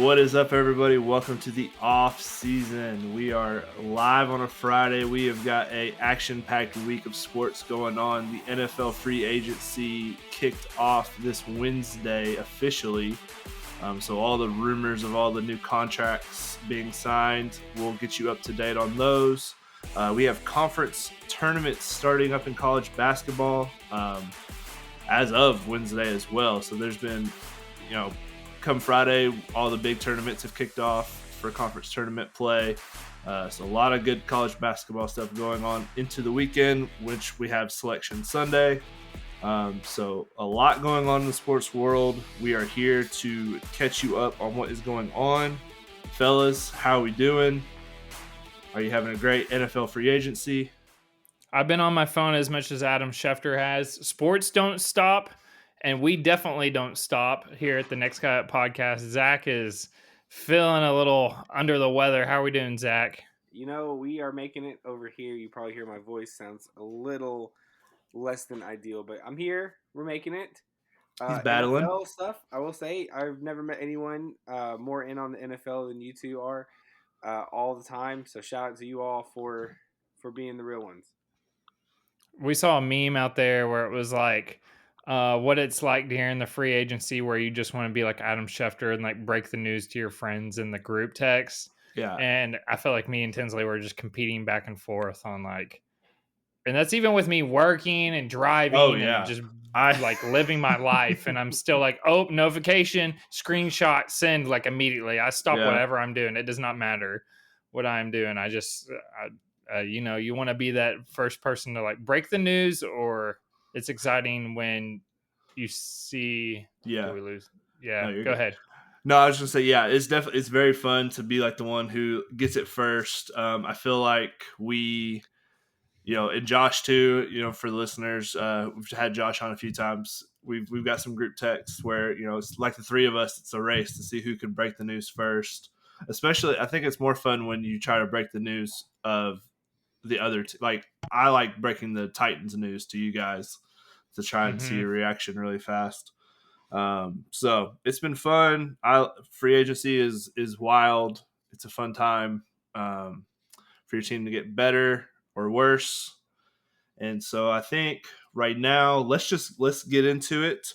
What is up, everybody? Welcome to the Offseason. We are live on a Friday. We have got a action-packed week of sports going on. The NFL free agency kicked off this Wednesday officially. So all the rumors of all the new contracts being signed, we'll get you up to date on those. We have conference tournaments starting up in college basketball as of Wednesday as well. So there's been, come Friday, all the big tournaments have kicked off for conference tournament play. So a lot of good college basketball stuff going on into the weekend, which we have Selection Sunday. So a lot going on in the sports world. We are here to catch you up on what is going on. Fellas, how are we doing? Are you having a great NFL free agency? I've been on my phone as much as Adam Schefter has. Sports don't stop, and we definitely don't stop here at the Next Guy Up podcast. Zach is feeling a little under the weather. How are we doing, Zach? We are making it over here. You probably hear my voice sounds a little less than ideal, but I'm here. We're making it. He's battling. NFL stuff, I will say, I've never met anyone more in on the NFL than you two are all the time. So shout out to you all for being the real ones. We saw a meme out there where it was like what it's like during the free agency where you just want to be like Adam Schefter and like break the news to your friends in the group text. Yeah. And I felt like me and Tinsley were just competing back and forth on and that's even with me working and driving and just living my life. And I'm still like, oh, notification, screenshot, send like immediately. I stop whatever I'm doing. It does not matter what I'm doing. I just, you want to be that first person to like break the news, or it's exciting when you see, do we lose? Yeah, no, go ahead. No, I was just gonna say, it's very fun to be like the one who gets it first. I feel like we, and Josh too, for the listeners, we've had Josh on a few times. We've got some group texts where, it's like the three of us, it's a race to see who can break the news first. Especially, I think it's more fun when you try to break the news of the other I like breaking the Titans news to you guys to try and see your reaction really fast. So it's been fun. Free agency is wild. It's a fun time for your team to get better or worse. And so I think right now, let's get into it.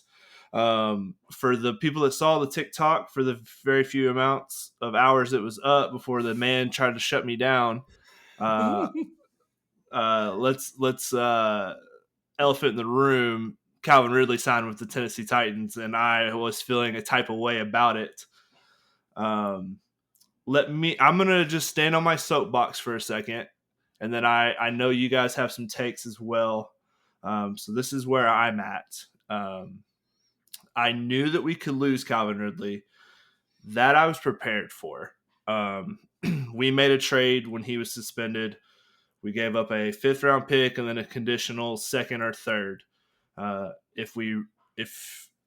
For the people that saw the TikTok, for the very few amounts of hours it was up before the man tried to shut me down, let's elephant in the room. Calvin Ridley signed with the Tennessee Titans, and I was feeling a type of way about it. I'm gonna just stand on my soapbox for a second, and then I know you guys have some takes as well. So this is where I'm at. I knew that we could lose Calvin Ridley. That I was prepared for. We made a trade when he was suspended. We gave up a 5th-round pick and then a conditional 2nd or 3rd.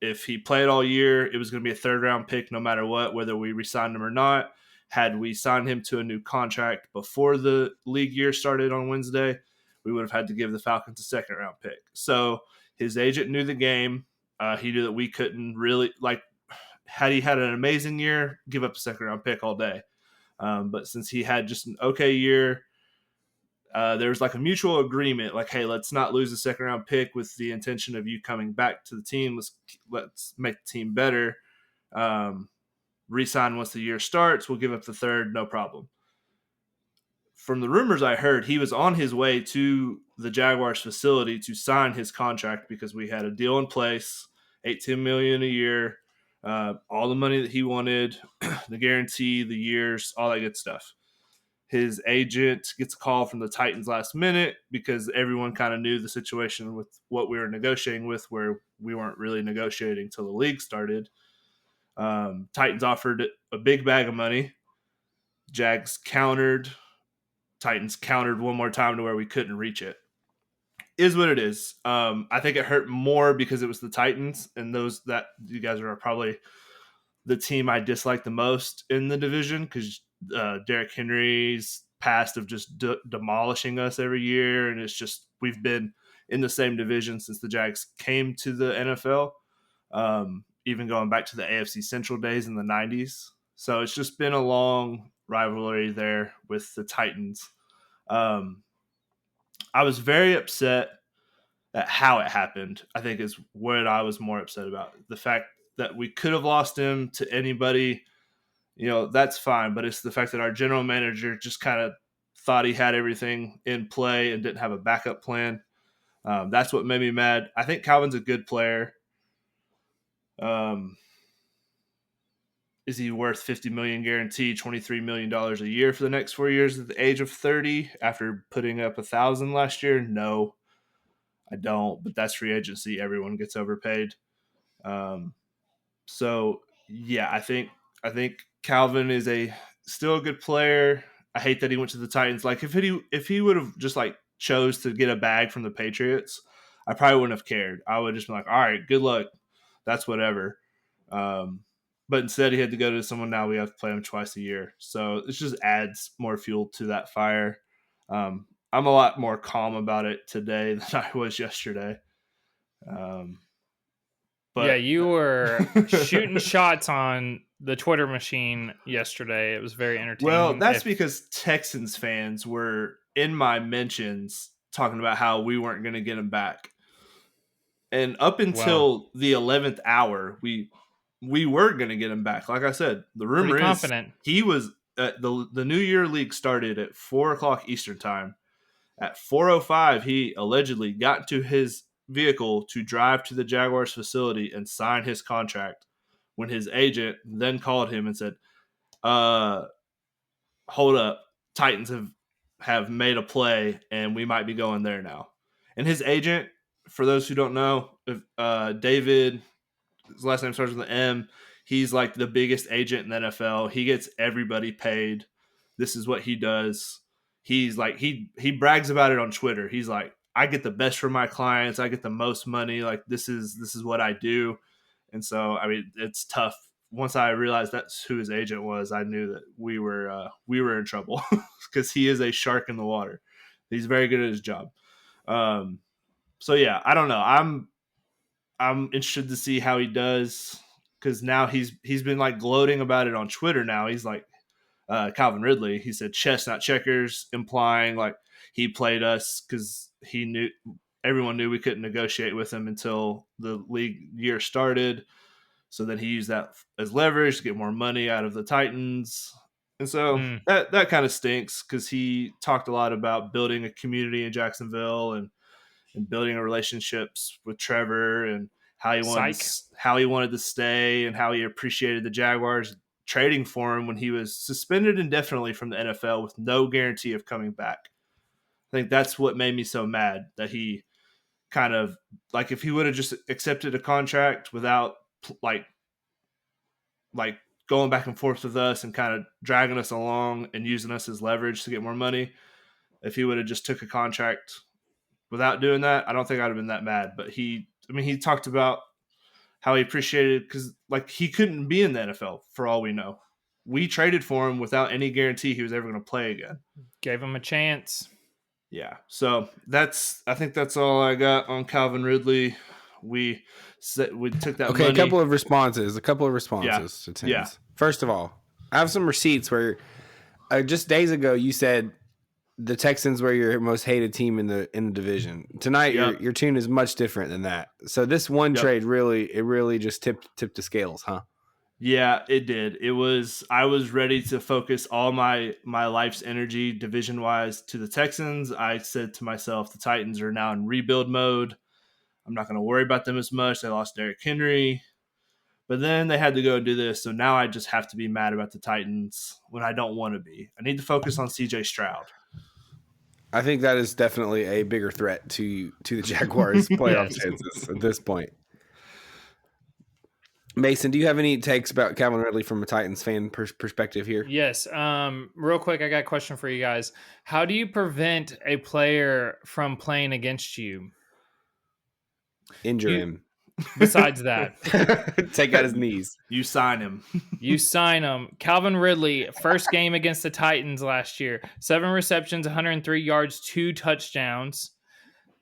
If he played all year, it was going to be a 3rd-round pick no matter what, whether we re-signed him or not. Had we signed him to a new contract before the league year started on Wednesday, we would have had to give the Falcons a 2nd-round pick. So his agent knew the game. He knew that we couldn't really, had he had an amazing year, give up a 2nd-round pick all day. But since he had just an okay year, there was a mutual agreement, hey, let's not lose a 2nd-round pick with the intention of you coming back to the team. Let's make the team better. Resign once the year starts. We'll give up the 3rd, no problem. From the rumors I heard, he was on his way to the Jaguars facility to sign his contract because we had a deal in place, $18 million a year, all the money that he wanted, the guarantee, the years, all that good stuff. His agent gets a call from the Titans last minute because everyone kind of knew the situation with what we were negotiating with, where we weren't really negotiating till the league started. Titans offered a big bag of money. Jags countered. Titans countered one more time to where we couldn't reach it. Is what it is. I think it hurt more because it was the Titans, and those that you guys are probably the team I dislike the most in the division because Derrick Henry's past of just demolishing us every year, and it's just we've been in the same division since the Jags came to the NFL, even going back to the AFC Central days in the 90s. So it's just been a long rivalry there with the Titans. I was very upset at how it happened, I think, is what I was more upset about. The fact that we could have lost him to anybody, that's fine. But it's the fact that our general manager just kind of thought he had everything in play and didn't have a backup plan. That's what made me mad. I think Calvin's a good player. Is he worth $50 million guaranteed, $23 million a year for the next 4 years at the age of 30 after putting up 1,000 last year? No, I don't. But that's free agency. Everyone gets overpaid. So yeah, I think Calvin is still a good player. I hate that he went to the Titans. Like if he would have just like chose to get a bag from the Patriots, I probably wouldn't have cared. I would just be like, all right, good luck. That's whatever. But instead he had to go to someone. Now we have to play him twice a year. So it just adds more fuel to that fire. I'm a lot more calm about it today than I was yesterday. But yeah, you were shooting shots on the Twitter machine yesterday. It was very entertaining. Well, that's because Texans fans were in my mentions talking about how we weren't going to get him back. And up until the 11th hour, we were going to get him back. Like I said, the rumor is he was the New Year League started at 4:00 Eastern time. At 4:05, he allegedly got into his vehicle to drive to the Jaguars facility and sign his contract when his agent then called him and said, hold up, Titans have made a play and we might be going there now. And his agent, for those who don't know, David, his last name starts with an M, he's like the biggest agent in the NFL. He gets everybody paid. This is what he does. He's like, he brags about it on Twitter. He's like, I get the best for my clients. I get the most money. Like this is what I do. And so, I mean, it's tough. Once I realized that's who his agent was, I knew that we were in trouble because he is a shark in the water. He's very good at his job. So yeah, I don't know. I'm interested to see how he does because now he's been like gloating about it on Twitter. Now he's like Calvin Ridley. He said chess, not checkers, implying like he played us because everyone knew we couldn't negotiate with him until the league year started. So then he used that as leverage to get more money out of the Titans. And so that kind of stinks because he talked a lot about building a community in Jacksonville and building relationships with Trevor and how he wanted to stay and how he appreciated the Jaguars trading for him when he was suspended indefinitely from the NFL with no guarantee of coming back. I think that's what made me so mad that he kind of like if he would have just accepted a contract without like going back and forth with us and kind of dragging us along and using us as leverage to get more money. If he would have just took a contract without doing that, I don't think I'd have been that mad. But he talked about how he appreciated because like he couldn't be in the NFL for all we know. We traded for him without any guarantee he was ever going to play again. Gave him a chance. Yeah. So I think that's all I got on Calvin Ridley. We took that money. A couple of responses to Tim's. Yeah. First of all, I have some receipts where just days ago you said the Texans were your most hated team in the division. Tonight, your tune is much different than that. So this one trade really just tipped the scales, huh? Yeah, it did. I was ready to focus all my life's energy division wise to the Texans. I said to myself, the Titans are now in rebuild mode. I'm not going to worry about them as much. They lost Derrick Henry, but then they had to go do this. So now I just have to be mad about the Titans when I don't want to be. I need to focus on CJ Stroud. I think that is definitely a bigger threat to the Jaguars' playoff chances at this point. Mason, do you have any takes about Calvin Ridley from a Titans fan perspective here? Yes. Real quick, I got a question for you guys. How do you prevent a player from playing against you? Injure him. Besides that. Take out his knees. You sign him. You sign him. Calvin Ridley, first game against the Titans last year. 7 receptions, 103 yards, 2 touchdowns.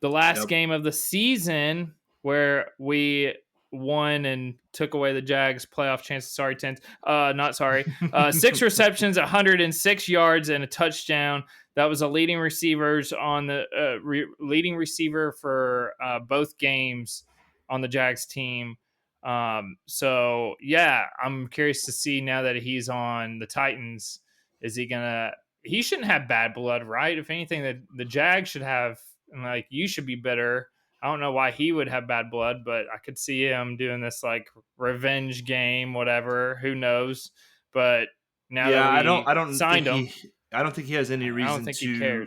The last game of the season where we won and took away the Jags' playoff chances. Sorry, Tens. Not sorry. 6 receptions, 106 yards, and a touchdown. That was a leading receiver for both games on the Jags team. So yeah, I'm curious to see now that he's on the Titans. Is he gonna? He shouldn't have bad blood, right? If anything, that the Jags should have. Like, you should be better. I don't know why he would have bad blood, but I could see him doing this like revenge game, whatever. Who knows? But now that I don't signed him, I don't think he has any reason to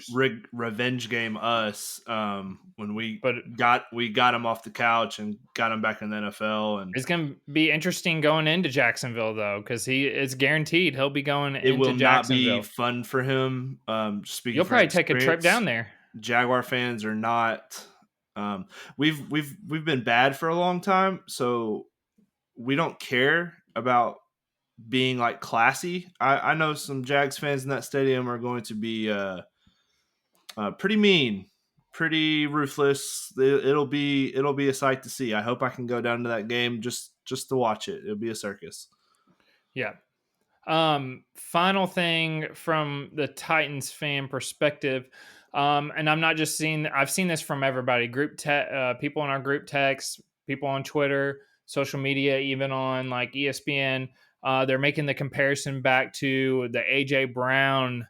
revenge game us when we got him off the couch and got him back in the NFL. And it's going to be interesting going into Jacksonville, though, because it's guaranteed he'll be going into Jacksonville. It will not be fun for him. You'll probably take a trip down there. Jaguar fans are not. We've been bad for a long time, so we don't care about being like classy. I know some Jags fans in that stadium are going to be pretty mean, pretty ruthless. It'll be a sight to see. I hope I can go down to that game just to watch it. It'll be a circus. Yeah. Final thing from the Titans fan perspective. And I'm not just I've seen this from everybody, people in our group text, people on Twitter, social media, even on like ESPN. They're making the comparison back to the AJ Brown.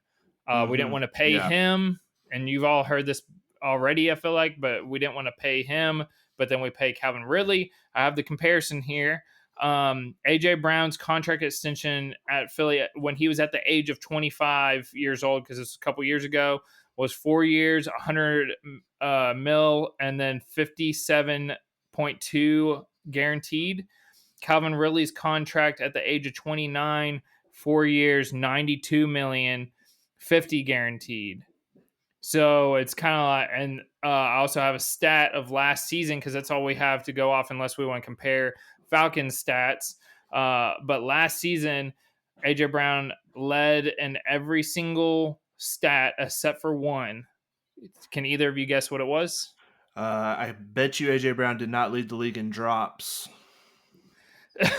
We didn't want to pay him, and you've all heard this already, I feel like, but we didn't want to pay him, but then we pay Calvin Ridley. I have the comparison here. AJ Brown's contract extension at Philly when he was at the age of 25 years old, because it's a couple years ago, was 4 years, 100 mil, and then 57.2 guaranteed. Calvin Ridley's contract at the age of 29, 4 years, 92 million, 50 guaranteed. So it's kind of like, and I also have a stat of last season, because that's all we have to go off unless we want to compare Falcons stats. But last season, AJ Brown led in every single stat except for one. Can either of you guess what it was? I bet you AJ Brown did not lead the league in drops.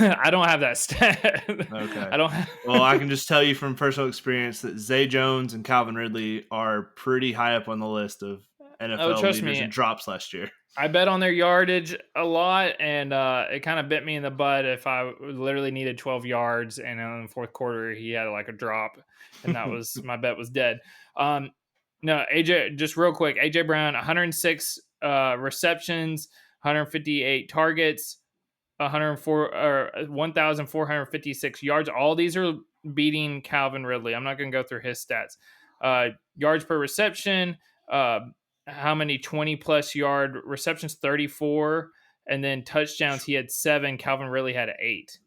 I don't have that stat. Okay. Well, I can just tell you from personal experience that Zay Jones and Calvin Ridley are pretty high up on the list of NFL leaders in drops last year. I bet on their yardage a lot, and it kind of bit me in the butt if I literally needed 12 yards, and in the fourth quarter he had like a drop, and that was my bet was dead. No, AJ, just real quick, AJ Brown, 106 receptions, 158 targets, 1,456 yards. All these are beating Calvin Ridley. I'm not going to go through his stats. Yards per reception, how many 20-plus yard receptions? 34. And then touchdowns, he had 7. Calvin Ridley had 8.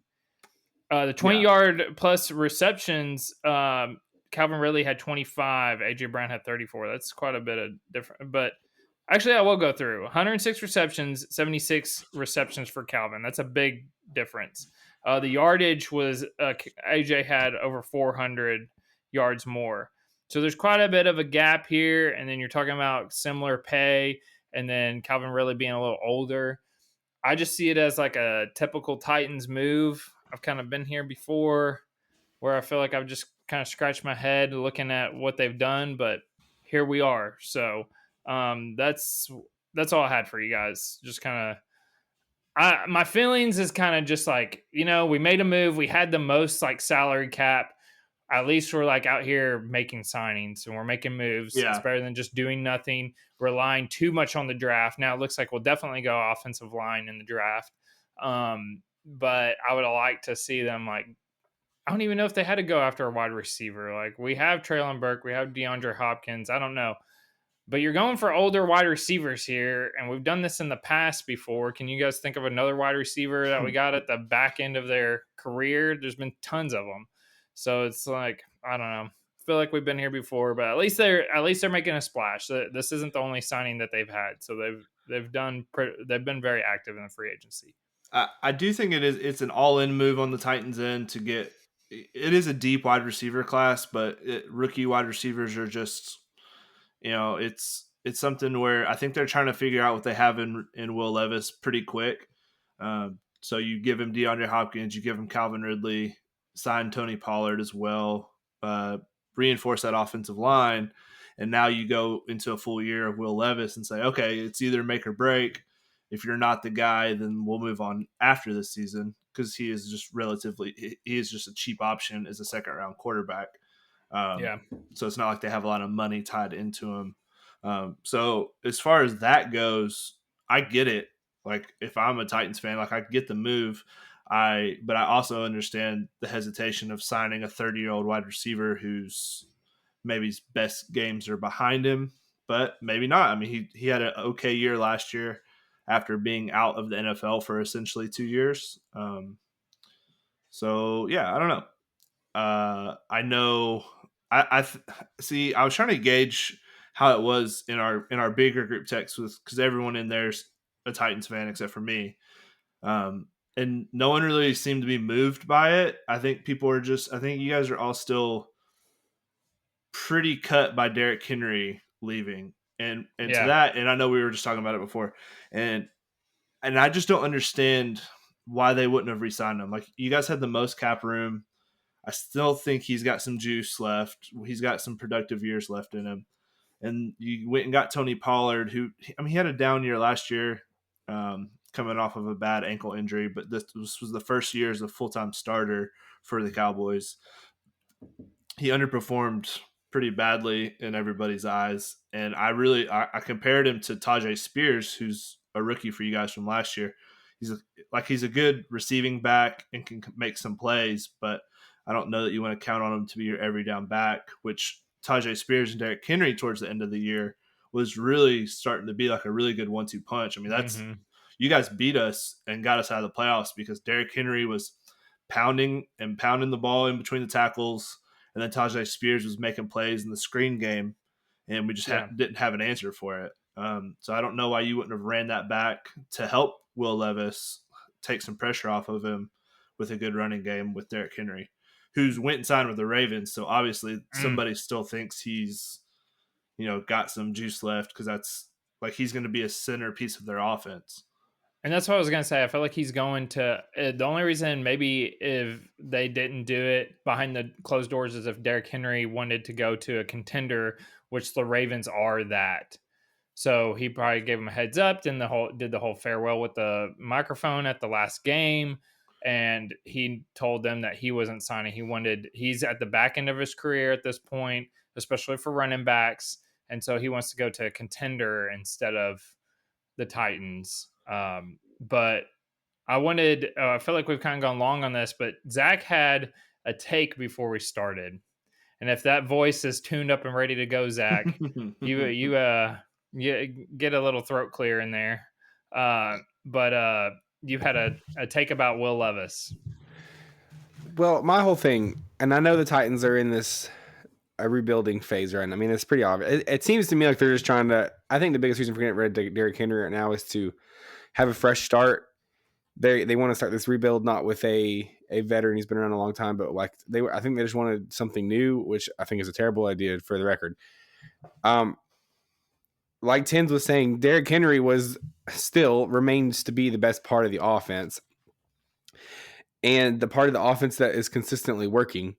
The 20-yard plus receptions, Calvin Ridley had 25. AJ Brown had 34. That's quite a bit of different. But actually, I will go through. 106 receptions, 76 receptions for Calvin. That's a big difference. The yardage was AJ had over 400 yards more. So there's quite a bit of a gap here. And then you're talking about similar pay, and then Calvin Ridley being a little older. I just see it as like a typical Titans move. I've kind of been here before, where I feel like I've just kind of scratched my head looking at what they've done, but here we are. So that's all I had for you guys. Just kind of, my feelings is kind of just like, we made a move. We had the most like salary cap. At least we're like out here making signings and we're making moves. Yeah. It's better than just doing nothing, relying too much on the draft. Now it looks like we'll definitely go offensive line in the draft. But I would like to see them like, I don't even know if they had to go after a wide receiver. Like, we have Treylon Burke, we have DeAndre Hopkins. I don't know. But you're going for older wide receivers here, and we've done this in the past before. Can you guys think of another wide receiver that we got at the back end of their career? There's been tons of them. So it's like, I don't know. I feel like we've been here before, but at least they're making a splash. This isn't the only signing that they've had. So they've been very active in the free agency. I do think it's an all-in move on the Titans' end to get. It is a deep wide receiver class, but rookie wide receivers are just, it's something where I think they're trying to figure out what they have in Will Levis pretty quick. So you give him DeAndre Hopkins, you give him Calvin Ridley, sign Tony Pollard as well, reinforce that offensive line, and now you go into a full year of Will Levis and say, okay, it's either make or break. If you're not the guy, then we'll move on after this season, because he is just a cheap option as a second-round quarterback. So it's not like they have a lot of money tied into him. So as far as that goes, I get it. Like, if I'm a Titans fan, like, I get the move. But I also understand the hesitation of signing a 30-year-old wide receiver who's maybe his best games are behind him, but maybe not. I mean, he had an okay year last year after being out of the NFL for essentially 2 years. So yeah, I don't know. I know. I see. I was trying to gauge how it was in our bigger group text, because everyone in there's a Titans fan except for me, and no one really seemed to be moved by it. I think people are just. I think you guys are all still pretty cut by Derrick Henry leaving, and to that, and I know we were just talking about it before, and I just don't understand why they wouldn't have re-signed him. Like, you guys had the most cap room. I still think he's got some juice left. He's got some productive years left in him. And you went and got Tony Pollard, who, I mean, he had a down year last year, coming off of a bad ankle injury, but this was the first year as a full-time starter for the Cowboys. He underperformed pretty badly in everybody's eyes. And I compared him to Tajay Spears, who's a rookie for you guys from last year. He's a good receiving back and can make some plays, but I don't know that you want to count on him to be your every down back, which Tajay Spears and Derrick Henry towards the end of the year was really starting to be like a really good 1-2 punch. I mean, that's you guys beat us and got us out of the playoffs because Derrick Henry was pounding the ball in between the tackles, and then Tajay Spears was making plays in the screen game, and we just didn't have an answer for it. So I don't know why you wouldn't have ran that back to help Will Levis take some pressure off of him with a good running game with Derrick Henry, who's went and signed with the Ravens. So obviously somebody still thinks he's, got some juice left, because that's like he's going to be a centerpiece of their offense. And that's what I was going to say. I feel like he's going to the only reason maybe if they didn't do it behind the closed doors is if Derrick Henry wanted to go to a contender, which the Ravens are that. So he probably gave him a heads up, did the whole farewell with the microphone at the last game. And he told them that he wasn't signing. He's at the back end of his career at this point, especially for running backs. And so he wants to go to a contender instead of the Titans. But I feel like we've kind of gone long on this, but Zach had a take before we started. And if that voice is tuned up and ready to go, Zach, you get a little throat clear in there. But you had a take about Will Levis. Well, my whole thing, and I know the Titans are in a rebuilding phase right now. I mean, it's pretty obvious. It seems to me like they're just trying to. I think the biggest reason for getting rid of Derrick Henry right now is to have a fresh start. They want to start this rebuild not with a veteran who's been around a long time, but like I think they just wanted something new, which I think is a terrible idea for the record. Like Tins was saying, Derrick Henry remains to be the best part of the offense, and the part of the offense that is consistently working.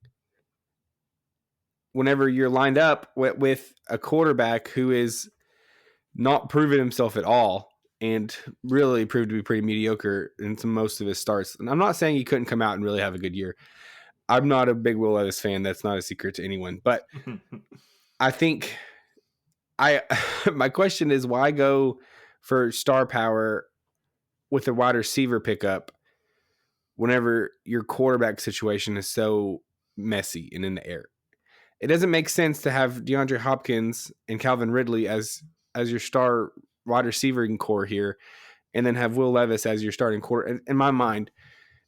Whenever you're lined up with a quarterback who is not proven himself at all and really proved to be pretty mediocre in most of his starts. And I'm not saying he couldn't come out and really have a good year. I'm not a big Will Levis fan. That's not a secret to anyone. But I think my question is, why go for star power with a wide receiver pickup whenever your quarterback situation is so messy and in the air? It doesn't make sense to have DeAndre Hopkins and Calvin Ridley as your star wide receiving core here, and then have Will Levis as your starting quarter. In my mind,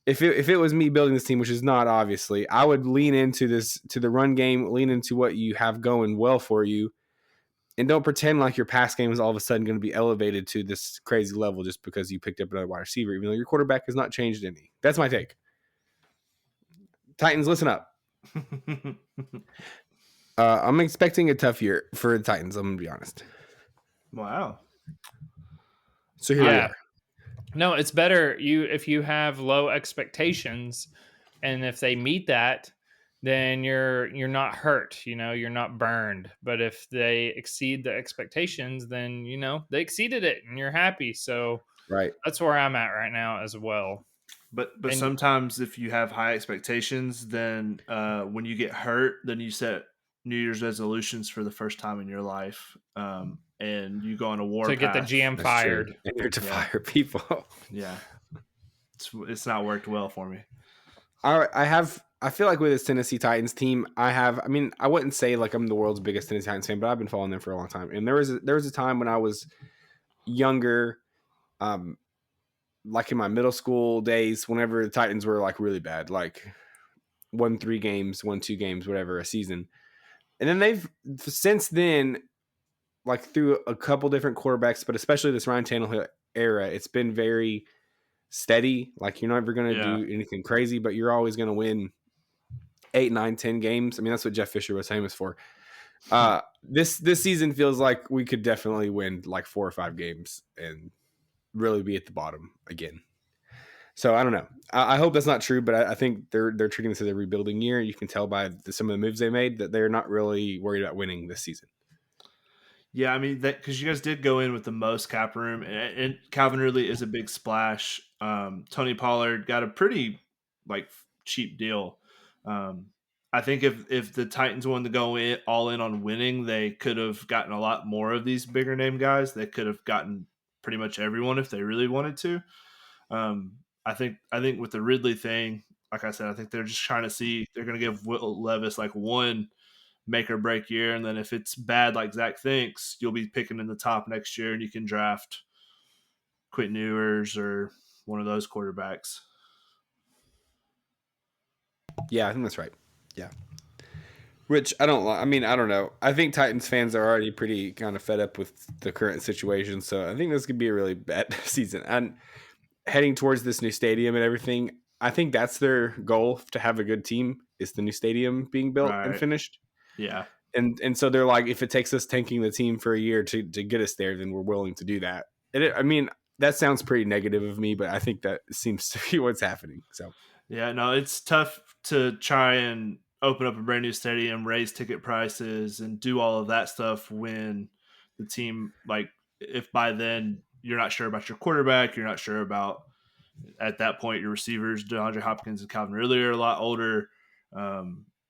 if it was me building this team, which is not obviously, I would lean into the run game, lean into what you have going well for you, and don't pretend like your pass game is all of a sudden going to be elevated to this crazy level just because you picked up another wide receiver, even though your quarterback has not changed any. That's my take. Titans, listen up. I'm expecting a tough year for the Titans. I'm going to be honest. Wow. So here we are. No, it's better if you have low expectations, and if they meet that, then you're not hurt, you're not burned. But if they exceed the expectations, then they exceeded it and you're happy. So right, that's where I'm at right now as well. But sometimes if you have high expectations, then when you get hurt, then you set New Year's resolutions for the first time in your life, and you go on a war to path. Get the GM fired. And you're to fire people. Yeah, it's not worked well for me. I feel like with this Tennessee Titans team, I wouldn't say like I'm the world's biggest Tennessee Titans fan, but I've been following them for a long time. And there was a time when I was younger, like in my middle school days, whenever the Titans were like really bad, like won 2 games, whatever, a season. And then they've since then, like through a couple different quarterbacks, but especially this Ryan Tannehill era, it's been very steady. Like you're never going to do anything crazy, but you're always going to win 8, 9, 10 games. I mean, that's what Jeff Fisher was famous for. This season feels like we could definitely win like 4 or 5 games and really be at the bottom again. So I don't know. I hope that's not true, but I think they're treating this as a rebuilding year. You can tell by some of the moves they made that they're not really worried about winning this season. Yeah, I mean, that because you guys did go in with the most cap room, and Calvin Ridley is a big splash. Tony Pollard got a pretty cheap deal. I think if the Titans wanted to go all in on winning, they could have gotten a lot more of these bigger name guys. They could have gotten pretty much everyone if they really wanted to. I think with the Ridley thing, like I said, I think they're just trying to see. They're going to give Will Levis like one make or break year, and then if it's bad like Zach thinks, you'll be picking in the top next year and you can draft Quentin Ewers or one of those quarterbacks. Yeah, I think that's right. Yeah. Which I don't know. I think Titans fans are already pretty kind of fed up with the current situation, so I think this could be a really bad season. And heading towards this new stadium and everything, I think that's their goal, to have a good team, is the new stadium being built and finished. Yeah. And so they're like, if it takes us tanking the team for a year to get us there, then we're willing to do that. And that sounds pretty negative of me, but I think that seems to be what's happening. So yeah, no, it's tough to try and open up a brand new stadium, raise ticket prices, and do all of that stuff when the team, like, if by then you're not sure about your quarterback, you're not sure about, at that point, your receivers, DeAndre Hopkins and Calvin Ridley, are a lot older.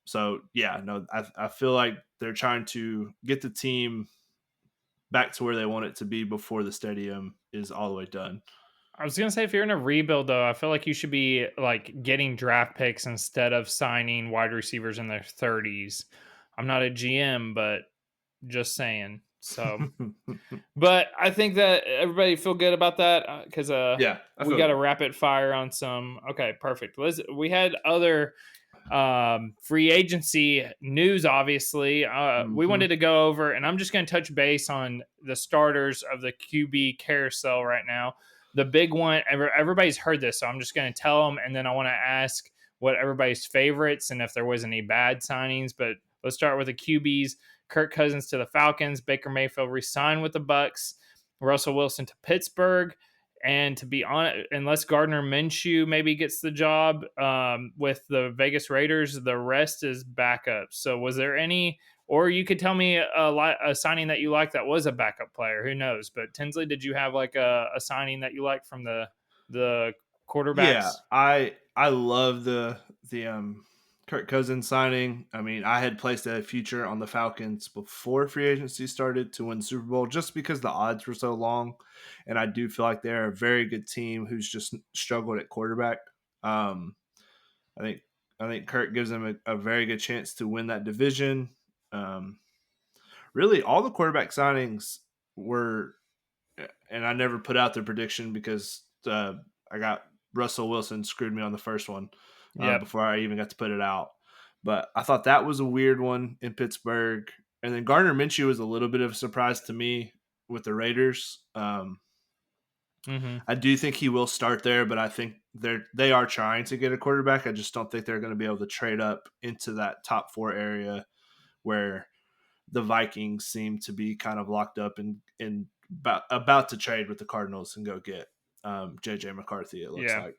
So yeah, no, I feel like they're trying to get the team back to where they want it to be before the stadium is all the way done. I was going to say, if you're in a rebuild, though, I feel like you should be like getting draft picks instead of signing wide receivers in their 30s. I'm not a GM, but just saying. So, but I think that everybody feel good about that because we got a rapid fire on some. Okay, perfect. We had other free agency news, obviously. We wanted to go over, and I'm just going to touch base on the starters of the QB carousel right now. The big one, everybody's heard this, so I'm just going to tell them, and then I want to ask what everybody's favorites and if there was any bad signings. But let's start with the QBs. Kirk Cousins to the Falcons, Baker Mayfield re-signed with the Bucs, Russell Wilson to Pittsburgh, and to be honest, unless Gardner Minshew maybe gets the job with the Vegas Raiders, the rest is backup. So was there any, or you could tell me a signing that you like that was a backup player, who knows? But Tinsley, did you have like a signing that you liked from the quarterbacks? Yeah, I love the Kirk Cousins signing. I mean, I had placed a future on the Falcons before free agency started to win the Super Bowl just because the odds were so long. And I do feel like they're a very good team who's just struggled at quarterback. I think Kirk gives them a very good chance to win that division. Really, all the quarterback signings were, and I never put out the prediction because I got Russell Wilson screwed me on the first one. Before I even got to put it out. But I thought that was a weird one in Pittsburgh. And then Gardner Minshew was a little bit of a surprise to me with the Raiders. I do think he will start there, but I think they are trying to get a quarterback. I just don't think they're going to be able to trade up into that top 4 area where the Vikings seem to be kind of locked up and about to trade with the Cardinals and go get. JJ McCarthy, it looks like.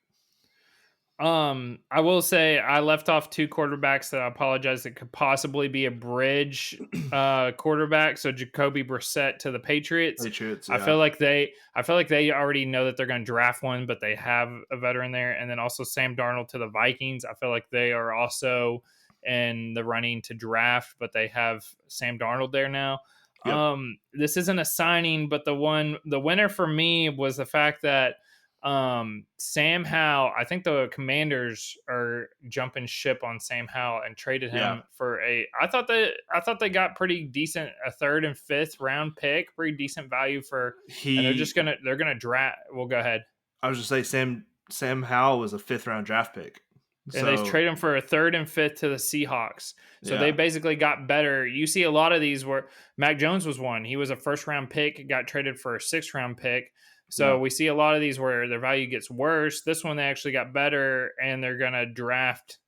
I will say I left off 2 quarterbacks that I apologize that could possibly be a bridge quarterback. So Jacoby Brissett to the Patriots. Yeah. I feel like they already know that they're going to draft one, but they have a veteran there. And then also Sam Darnold to the Vikings. I feel like they are also in the running to draft, but they have Sam Darnold there now. Yep. This isn't a signing, but the winner for me was the fact that Sam Howell, I think the Commanders are jumping ship on Sam Howell and traded him for I thought they got pretty decent, a 3rd and 5th round pick, pretty decent value for and they're gonna draft. Well, go ahead. I was just saying Sam Howell was a 5th round draft pick. And they traded him for a 3rd and 5th to the Seahawks. So they basically got better. You see a lot of these where Mac Jones was one. He was a 1st round pick, got traded for a 6th round pick. So we see a lot of these where their value gets worse. This one, they actually got better, and they're going to draft.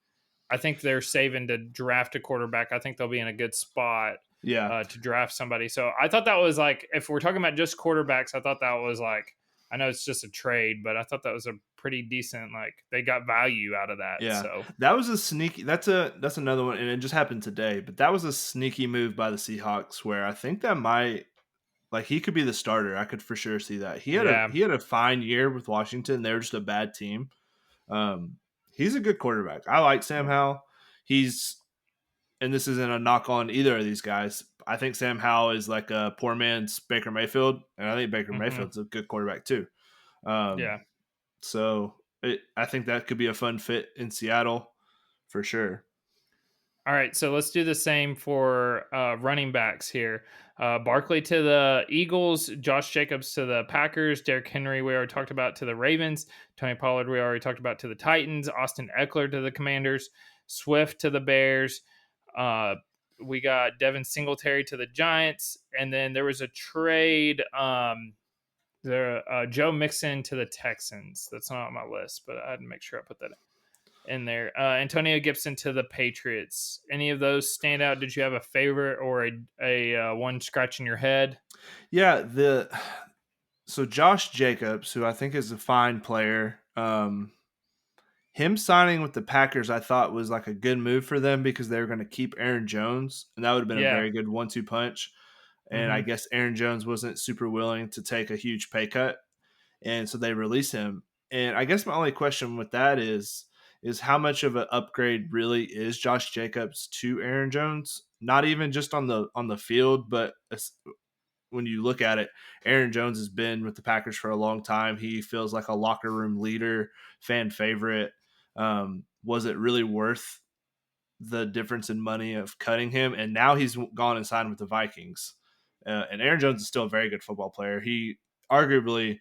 I think they're saving to draft a quarterback. I think they'll be in a good spot to draft somebody. So I thought that was like, if we're talking about just quarterbacks, I thought that was like, I know it's just a trade, but I thought that was a pretty decent, like they got value out of that. Yeah. So that was a sneaky, that's another one. And it just happened today, but that was a sneaky move by the Seahawks where I think that might, like, he could be the starter. I could for sure see that. He had a fine year with Washington. They were just a bad team. He's a good quarterback. I like Sam Howell. And this isn't a knock on either of these guys. I think Sam Howell is like a poor man's Baker Mayfield, and I think Baker Mayfield's a good quarterback too. So I think that could be a fun fit in Seattle for sure. All right, so let's do the same for running backs here. Barkley to the Eagles, Josh Jacobs to the Packers, Derrick Henry we already talked about to the Ravens, Tony Pollard we already talked about to the Titans, Austin Eckler to the Commanders, Swift to the Bears. We got Devin Singletary to the Giants, and then there was a trade. Joe Mixon to the Texans. That's not on my list, but I had to make sure I put that in there. Antonio Gibson to the Patriots. Any of those stand out? Did you have a favorite or a one scratching your head? Yeah, so Josh Jacobs, who I think is a fine player, him signing with the Packers, I thought was like a good move for them because they were going to keep Aaron Jones, and that would have been a very good 1-2 punch. And I guess Aaron Jones wasn't super willing to take a huge pay cut, and so they released him. And I guess my only question with that is how much of an upgrade really is Josh Jacobs to Aaron Jones? Not even just on the field, but when you look at it, Aaron Jones has been with the Packers for a long time. He feels like a locker room leader, fan favorite. Was it really worth the difference in money of cutting him? And now he's gone and signed with the Vikings. And Aaron Jones is still a very good football player. He arguably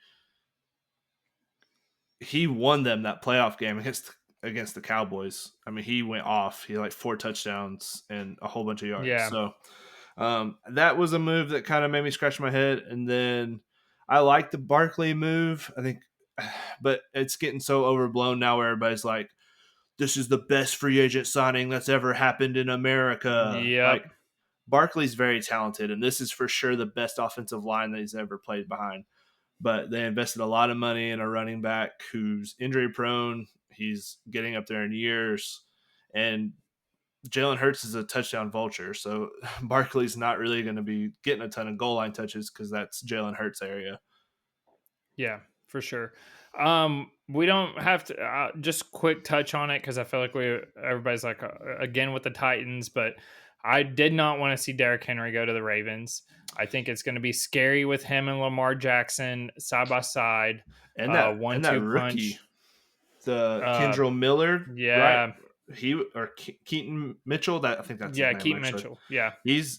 won them that playoff game against the Cowboys. I mean, he went off. He had like 4 touchdowns and a whole bunch of yards. Yeah. So that was a move that kind of made me scratch my head. And then I like the Barkley move, I think, but it's getting so overblown now where everybody's like, this is the best free agent signing that's ever happened in America. Yeah. Like, Barkley's very talented, and this is for sure the best offensive line that he's ever played behind. But they invested a lot of money in a running back who's injury prone. He's getting up there in years, and Jalen Hurts is a touchdown vulture. So Barkley's not really going to be getting a ton of goal line touches because that's Jalen Hurts' area. Yeah, for sure. We don't have to just quick touch on it because I feel like everybody's like again with the Titans, but I did not want to see Derrick Henry go to the Ravens. I think it's going to be scary with him and Lamar Jackson side by side. And that 1-2 rookie, punch. The Kendrell Miller, yeah, right? Keaton Mitchell. I think that's his name, Keaton actually. Mitchell.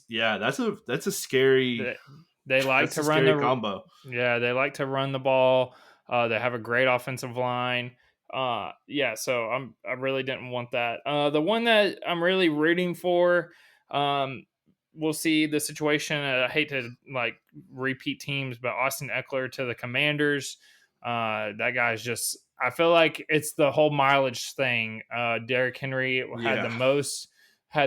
Yeah, that's a scary. They like to run the combo. Yeah, they like to run the ball. They have a great offensive line. So I really didn't want that. The one that I'm really rooting for, we'll see the situation. I hate to like repeat teams, but Austin Eckler to the Commanders. That guy's just, I feel like it's the whole mileage thing. Derrick Henry had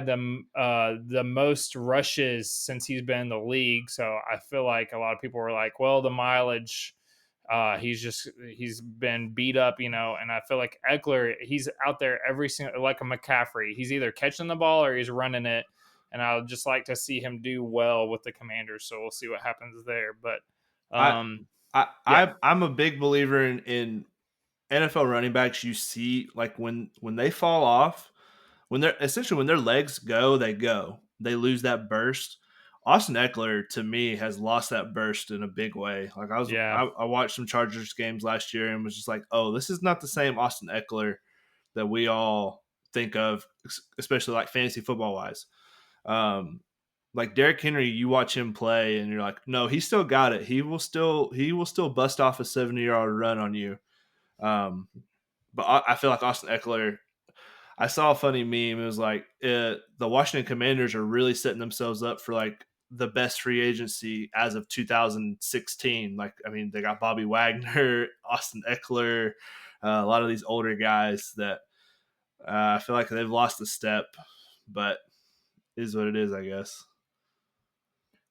the most rushes since he's been in the league. So I feel like a lot of people were like, well, the mileage He's been beat up, and I feel like Eckler, he's out there every single, like a McCaffrey. He's either catching the ball or he's running it. And I would just like to see him do well with the Commanders. So we'll see what happens there. But I'm a big believer in NFL running backs. You see, like when they fall off, when their legs go, they lose that burst. Austin Eckler, to me, has lost that burst in a big way. Like I watched some Chargers games last year and was just like, oh, this is not the same Austin Eckler that we all think of, especially like fantasy football wise. Like Derrick Henry, you watch him play and you're like, no, he still got it. He will still bust off a 70-yard run on you. But I feel like Austin Eckler, I saw a funny meme. It was like the Washington Commanders are really setting themselves up for like the best free agency as of 2016. Like, I mean, they got Bobby Wagner, Austin Eckler, a lot of these older guys that I feel like they've lost a step, but it is what it is, I guess.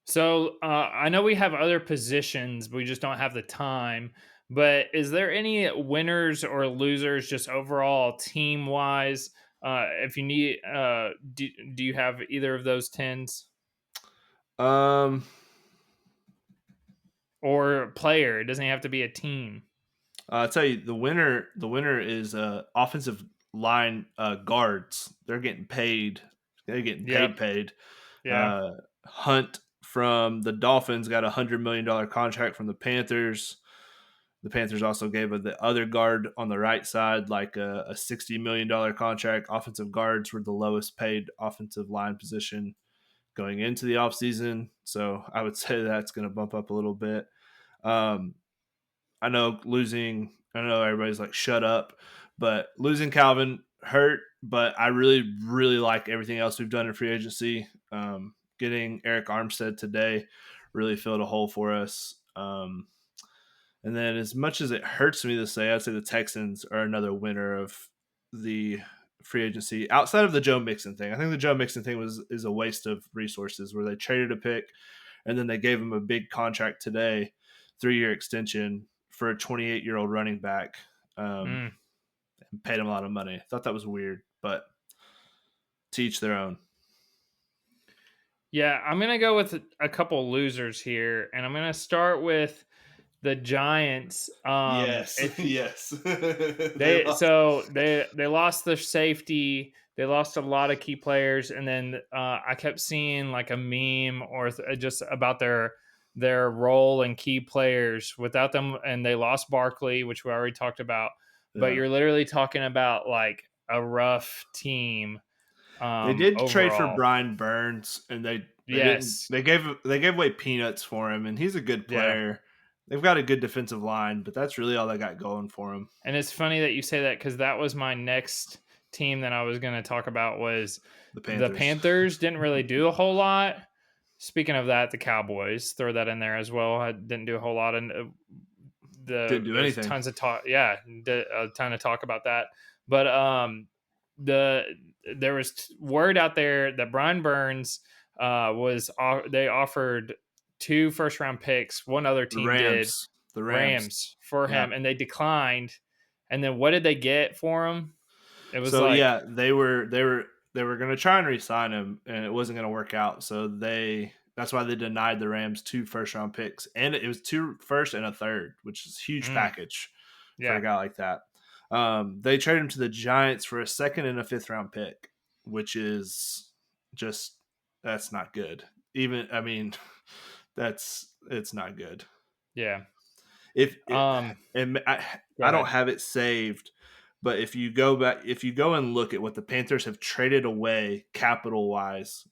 So I know we have other positions, but we just don't have the time. But is there any winners or losers just overall team wise? If you need, do you have either of those 10s? Or player? It doesn't have to be a team. I'll tell you, the winner is offensive line guards. They're getting paid. They're getting paid. Yeah. Hunt from the Dolphins got a $100 million contract from the Panthers. The Panthers also gave the other guard on the right side like a $60 million contract. Offensive guards were the lowest paid offensive line position going into the offseason. So I would say that's going to bump up a little bit. I know everybody's like, shut up, but losing Calvin hurt, but I really, really like everything else we've done in free agency. Getting Eric Armstead today really filled a hole for us. And then as much as it hurts me to say, I'd say the Texans are another winner of the free agency outside of the Joe Mixon thing. I think the Joe Mixon thing is a waste of resources where they traded a pick and then they gave him a big contract today, 3-year extension for a 28-year-old running back, and paid him a lot of money. I thought that was weird, but to each their own. Yeah, I'm going to go with a couple losers here, and I'm going to start with the Giants. Yes. They lost their safety. They lost a lot of key players, and then I kept seeing like a meme or just about their role and key players without them, and they lost Barkley, which we already talked about. Yeah. But you're literally talking about like a rough team. They did trade for Brian Burns, and they gave away peanuts for him, and he's a good player. Yeah. They've got a good defensive line, but that's really all they got going for them. And it's funny that you say that because that was my next team that I was going to talk about was the Panthers. The Panthers didn't really do a whole lot. Speaking of that, the Cowboys, throw that in there as well. I didn't do a whole lot. And didn't do anything. Tons of talk. Yeah, a ton of talk about that. But there was word out there that Brian Burns they offered 2 first-round picks. One other team did. The Rams for him, and they declined. And then what did they get for him? It was they were going to try and re-sign him, and it wasn't going to work out. So that's why they denied the Rams 2 first-round picks, and it was 2 first and a third, which is a huge package for a guy like that. They traded him to the Giants for a 2nd and a 5th-round pick, which is just that's not good. It's not good. Yeah. I don't have it saved, but if you go and look at what the Panthers have traded away capital wise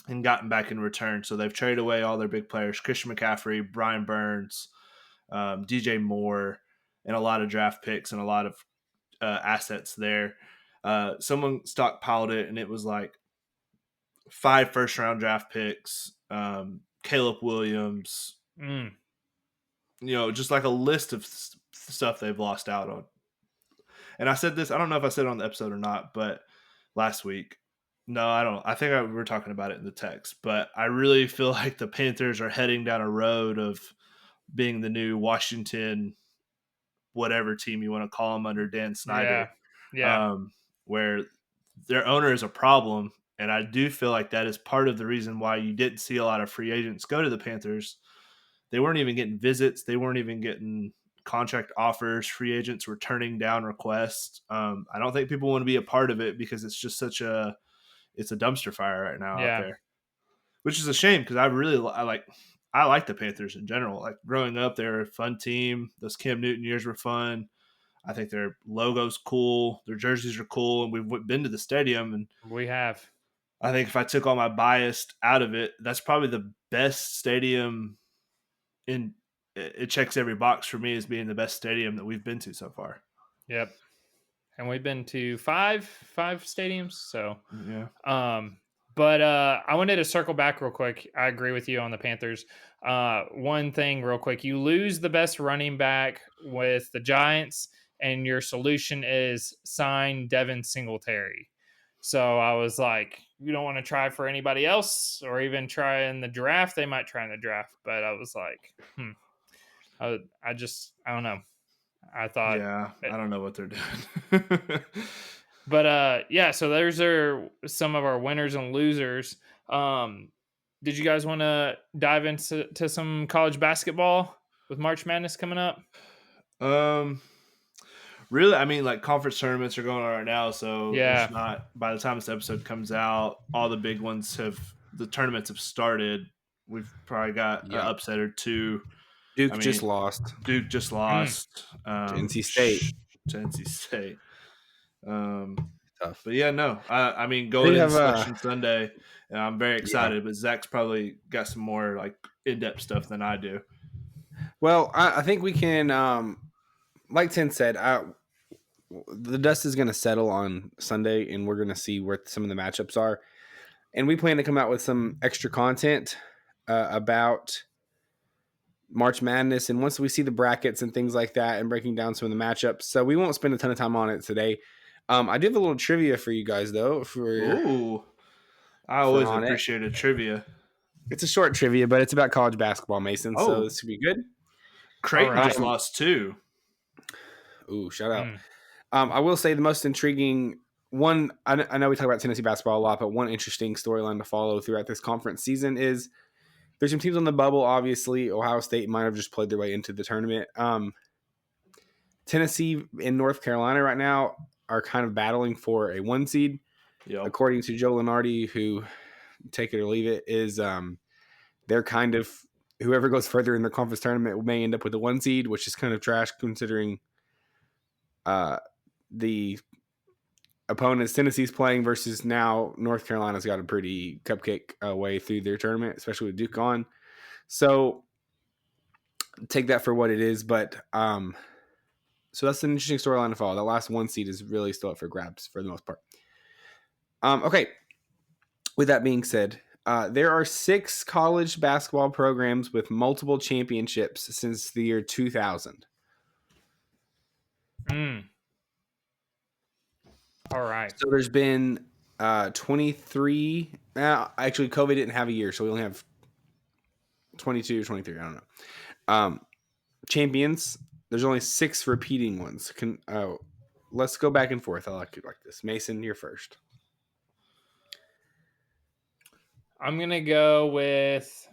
and gotten back in return, so they've traded away all their big players: Christian McCaffrey, Brian Burns, DJ Moore, and a lot of draft picks and a lot of assets there. Someone stockpiled it, and it was like 5 first-round draft picks, Caleb Williams, just like a list of stuff they've lost out on. And I said this, I don't know if I said it on the episode or not, but last week, no, I don't. I think we were talking about it in the text, but I really feel like the Panthers are heading down a road of being the new Washington, whatever team you want to call them under Dan Snyder. Yeah. Where their owner is a problem. And I do feel like that is part of the reason why you didn't see a lot of free agents go to the Panthers. They weren't even getting visits. They weren't even getting contract offers. Free agents were turning down requests. I don't think people want to be a part of it because it's just it's a dumpster fire right now out there, which is a shame because I like the Panthers in general. Like growing up, they're a fun team. Those Cam Newton years were fun. I think their logo's cool. Their jerseys are cool. And we've been to the stadium. And we have. I think if I took all my bias out of it, that's probably the best stadium it checks every box for me as being the best stadium that we've been to so far. Yep. And we've been to five stadiums. So, but I wanted to circle back real quick. I agree with you on the Panthers. One thing real quick, you lose the best running back with the Giants and your solution is sign Devin Singletary. So I was like, you don't want to try for anybody else or even try in the draft. They might try in the draft, but I was like, I don't know. I thought, I don't know what they're doing. But so those are some of our winners and losers. Did you guys want to dive into some college basketball with March Madness coming up? Really, I mean, like conference tournaments are going on right now, so it's not. By the time this episode comes out, all the big ones the tournaments have started. We've probably got an upset or two. Duke just lost. To NC State. Tough. But yeah, no. I mean, going into Selection Sunday, and I'm very excited. But Zach's probably got some more like in-depth stuff than I do. Well, I think we can. Like Tim said, the dust is going to settle on Sunday, and we're going to see where some of the matchups are. And we plan to come out with some extra content about March Madness, and once we see the brackets and things like that, and breaking down some of the matchups. So we won't spend a ton of time on it today. I do have a little trivia for you guys, though. I always appreciate a trivia. It's a short trivia, but it's about college basketball, Mason. So this should be good. Creighton just lost 2. Ooh, shout out. I will say the most intriguing one, I know we talk about Tennessee basketball a lot, but one interesting storyline to follow throughout this conference season is there's some teams on the bubble. Obviously, Ohio State might have just played their way into the tournament. Tennessee and North Carolina right now are kind of battling for a 1 seed. Yep. According to Joe Lunardi, who, take it or leave it, is they're kind of whoever goes further in the conference tournament may end up with a 1 seed, which is kind of trash considering the opponents Tennessee's playing versus now North Carolina's got a pretty cupcake way through their tournament, especially with Duke on. So take that for what it is. But so that's an interesting storyline to follow. That last 1 seed is really still up for grabs for the most part. Okay. With that being said, there are 6 college basketball programs with multiple championships since the year 2000. All right. So there's been 23. Actually, COVID didn't have a year, so we only have 22, 23. I don't know. Champions. There's only 6 repeating ones. Let's go back and forth. I like it like this. Mason, you're first. I'm going to go with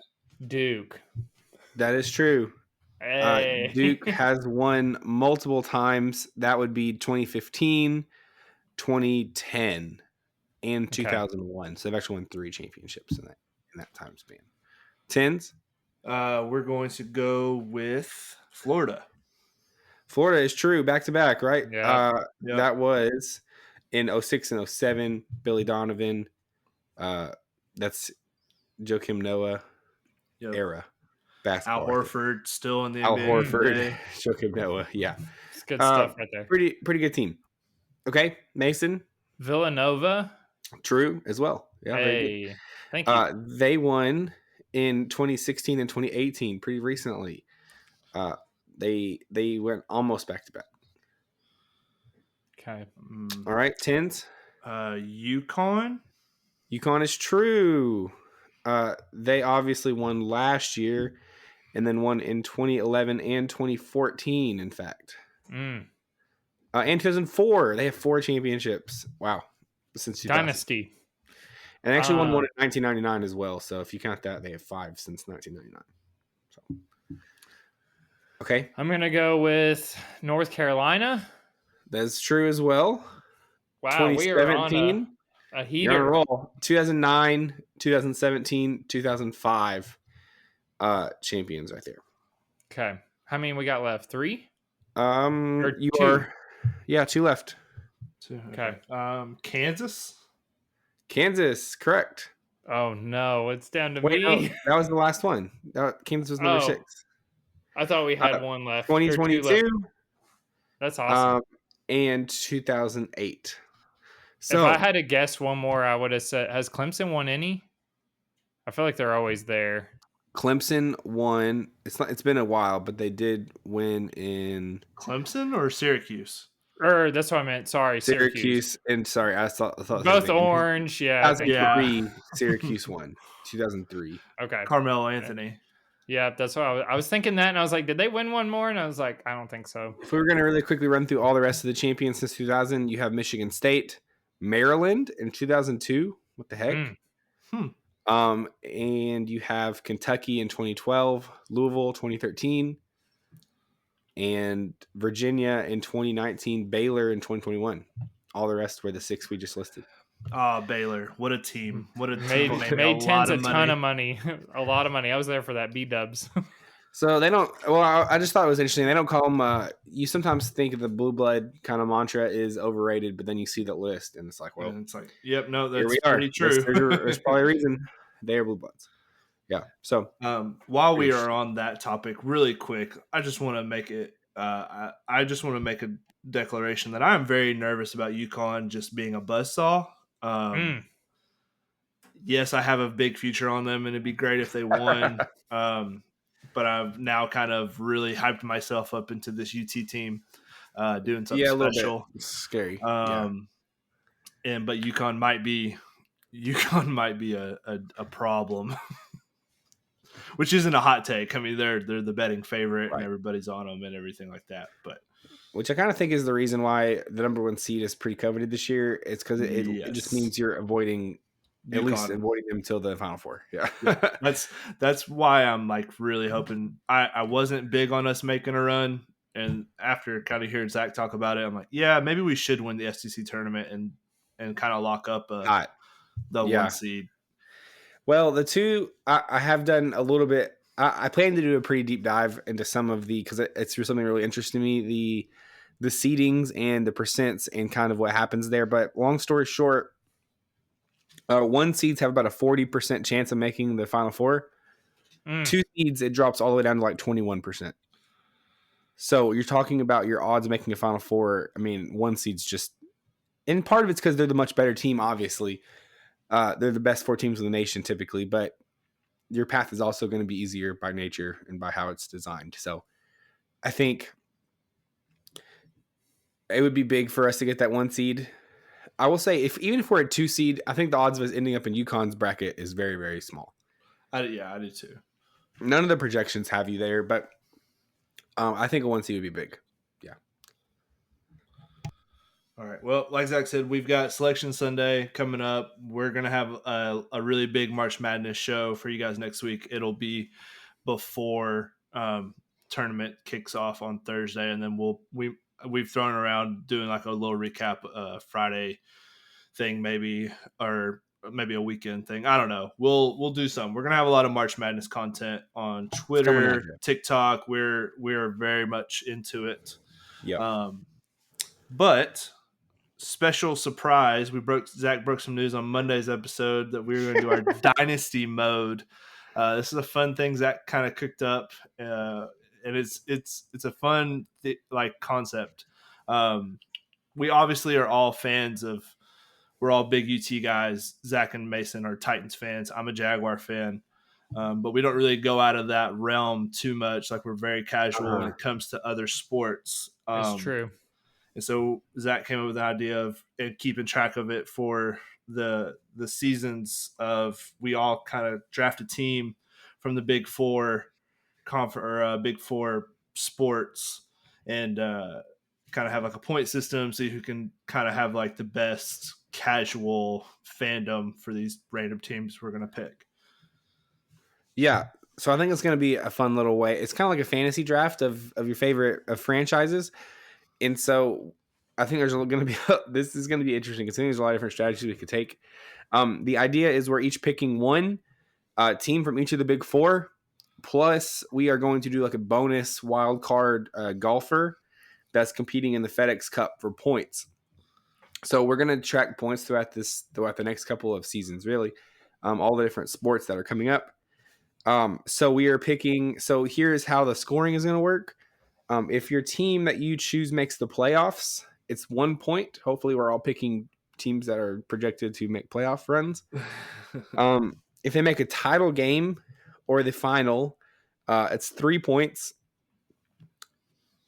Duke. That is true. Hey. Duke has won multiple times. That would be 2015, 2010, and 2001. So they've actually won 3 championships in that time span. Tens? We're going to go with Florida. Florida is true. Back-to-back, right? Yeah. That was in 06 and 07. Billy Donovan. That's Joakim Noah era. Basketball. Al Horford still in the NBA. Al Horford, Joakim Noah, yeah. It's good stuff right there. Pretty good team. Okay, Mason. Villanova. True as well. Yeah, hey, thank you. They won in 2016 and 2018, pretty recently. They went almost back to back. Okay. All right, Tens. UConn. UConn is true. They obviously won last year, and then one in 2011 and 2014, in fact. And 2004. They have 4 championships. Wow. Since 2000. Dynasty. And actually won one in 1999 as well. So if you count that, they have 5 since 1999. So. Okay. I'm going to go with North Carolina. That's true as well. Wow, we are on a heater. You're on a roll. 2009, 2017, 2005 champions right there. Okay. How many we got left? 3? Or you 2? Are. Yeah, 2 left. 2. Okay. Kansas, correct. Oh no, it's down to me. No, that was the last one. Kansas was number 6. I thought we had one left. 2022. That's awesome. And 2008. So if I had to guess one more, I would have said, has Clemson won any? I feel like they're always there. Clemson won. It's been a while, but they did win in Clemson or Syracuse. That's what I meant. Sorry, Syracuse. And sorry, I thought both orange. Yeah, 2003. Syracuse won. 2003. Okay, Carmelo Anthony. Yeah, that's what I was thinking that, and I was like, did they win one more? And I was like, I don't think so. If we were going to really quickly run through all the rest of the champions since 2000, you have Michigan State, Maryland in 2002. What the heck? And you have Kentucky in 2012, Louisville 2013, and Virginia in 2019, Baylor in 2021. All the rest were the 6 we just listed. Oh, Baylor. What a team. What a team. Made Tens a ton of money. A lot of money. I was there for that B-dubs. So they don't – well, I just thought it was interesting. They don't call them you sometimes think the blue blood kind of mantra is overrated, but then you see that list, and it's like, well. And it's like, yep, no, that's pretty true. There's probably a reason they are blue bloods. Yeah. So while we are on that topic, really quick, I just want to make it I just want to make a declaration that I am very nervous about UConn just being a buzzsaw. Yes, I have a big future on them, and it'd be great if they won. But I've now kind of really hyped myself up into this UT team doing something special. A little bit. It's scary. But UConn might be a problem, which isn't a hot take. I mean, they're the betting favorite, and everybody's on them and everything like that. But which I kind of think is the reason why the number 1 seed is pretty coveted this year. It's because it just means you're avoiding UConn. At least avoiding them until the Final Four. Yeah. That's why I'm like really hoping. I wasn't big on us making a run, and after kind of hearing Zach talk about it, I'm like, yeah, maybe we should win the SEC tournament and kind of lock up the 1 seed. Well, the 2 I have done a little bit. I plan to do a pretty deep dive into some of because it's something really interesting to me, the seedings and the percents and kind of what happens there. But long story short, 1 seeds have about a 40% chance of making the Final Four. 2 seeds, it drops all the way down to like 21%. So you're talking about your odds of making a Final Four. I mean, 1 seed's just, and part of it's because they're the much better team, obviously. They're the best 4 teams in the nation typically, but your path is also going to be easier by nature and by how it's designed. So I think it would be big for us to get that 1 seed. I will say, even if we're a 2 seed, I think the odds of us ending up in UConn's bracket is very, very small. I do too. None of the projections have you there, but I think a 1 seed would be big. Yeah. All right. Well, like Zach said, we've got Selection Sunday coming up. We're going to have a really big March Madness show for you guys next week. It'll be before tournament kicks off on Thursday, and then we've thrown around doing like a little recap Friday thing maybe, or maybe a weekend thing. I don't know. We'll do some. We're going to have a lot of March Madness content on Twitter, TikTok. We're very much into it. Yeah. But special surprise, Zach broke some news on Monday's episode that we were going to do our Dynasty mode. This is a fun thing Zach kind of cooked up, and it's a fun concept. We obviously are all fans of. We're all big UT guys. Zach and Mason are Titans fans. I'm a Jaguar fan, but we don't really go out of that realm too much. Like, we're very casual when it comes to other sports. That's true. And so Zach came up with an idea of keeping track of it for the seasons of, we all kind of draft a team from the Big Four Big Four sports and kind of have like a point system so you can kind of have like the best casual fandom for these random teams we're going to pick. Yeah. So I think it's going to be a fun little way. It's kind of like a fantasy draft of your favorite franchises. And so I think there's going to be, this is going to be interesting because there's a lot of different strategies we could take. The idea is we're each picking one team from each of the Big Four. Plus we are going to do like a bonus wild card golfer that's competing in the FedEx Cup for points. So we're going to track points throughout the next couple of seasons, really. All the different sports that are coming up. So we are picking. So here's how the scoring is going to work. If your team that you choose makes the playoffs, it's 1 point. Hopefully, we're all picking teams that are projected to make playoff runs. If they make a title game or the final, it's 3 points.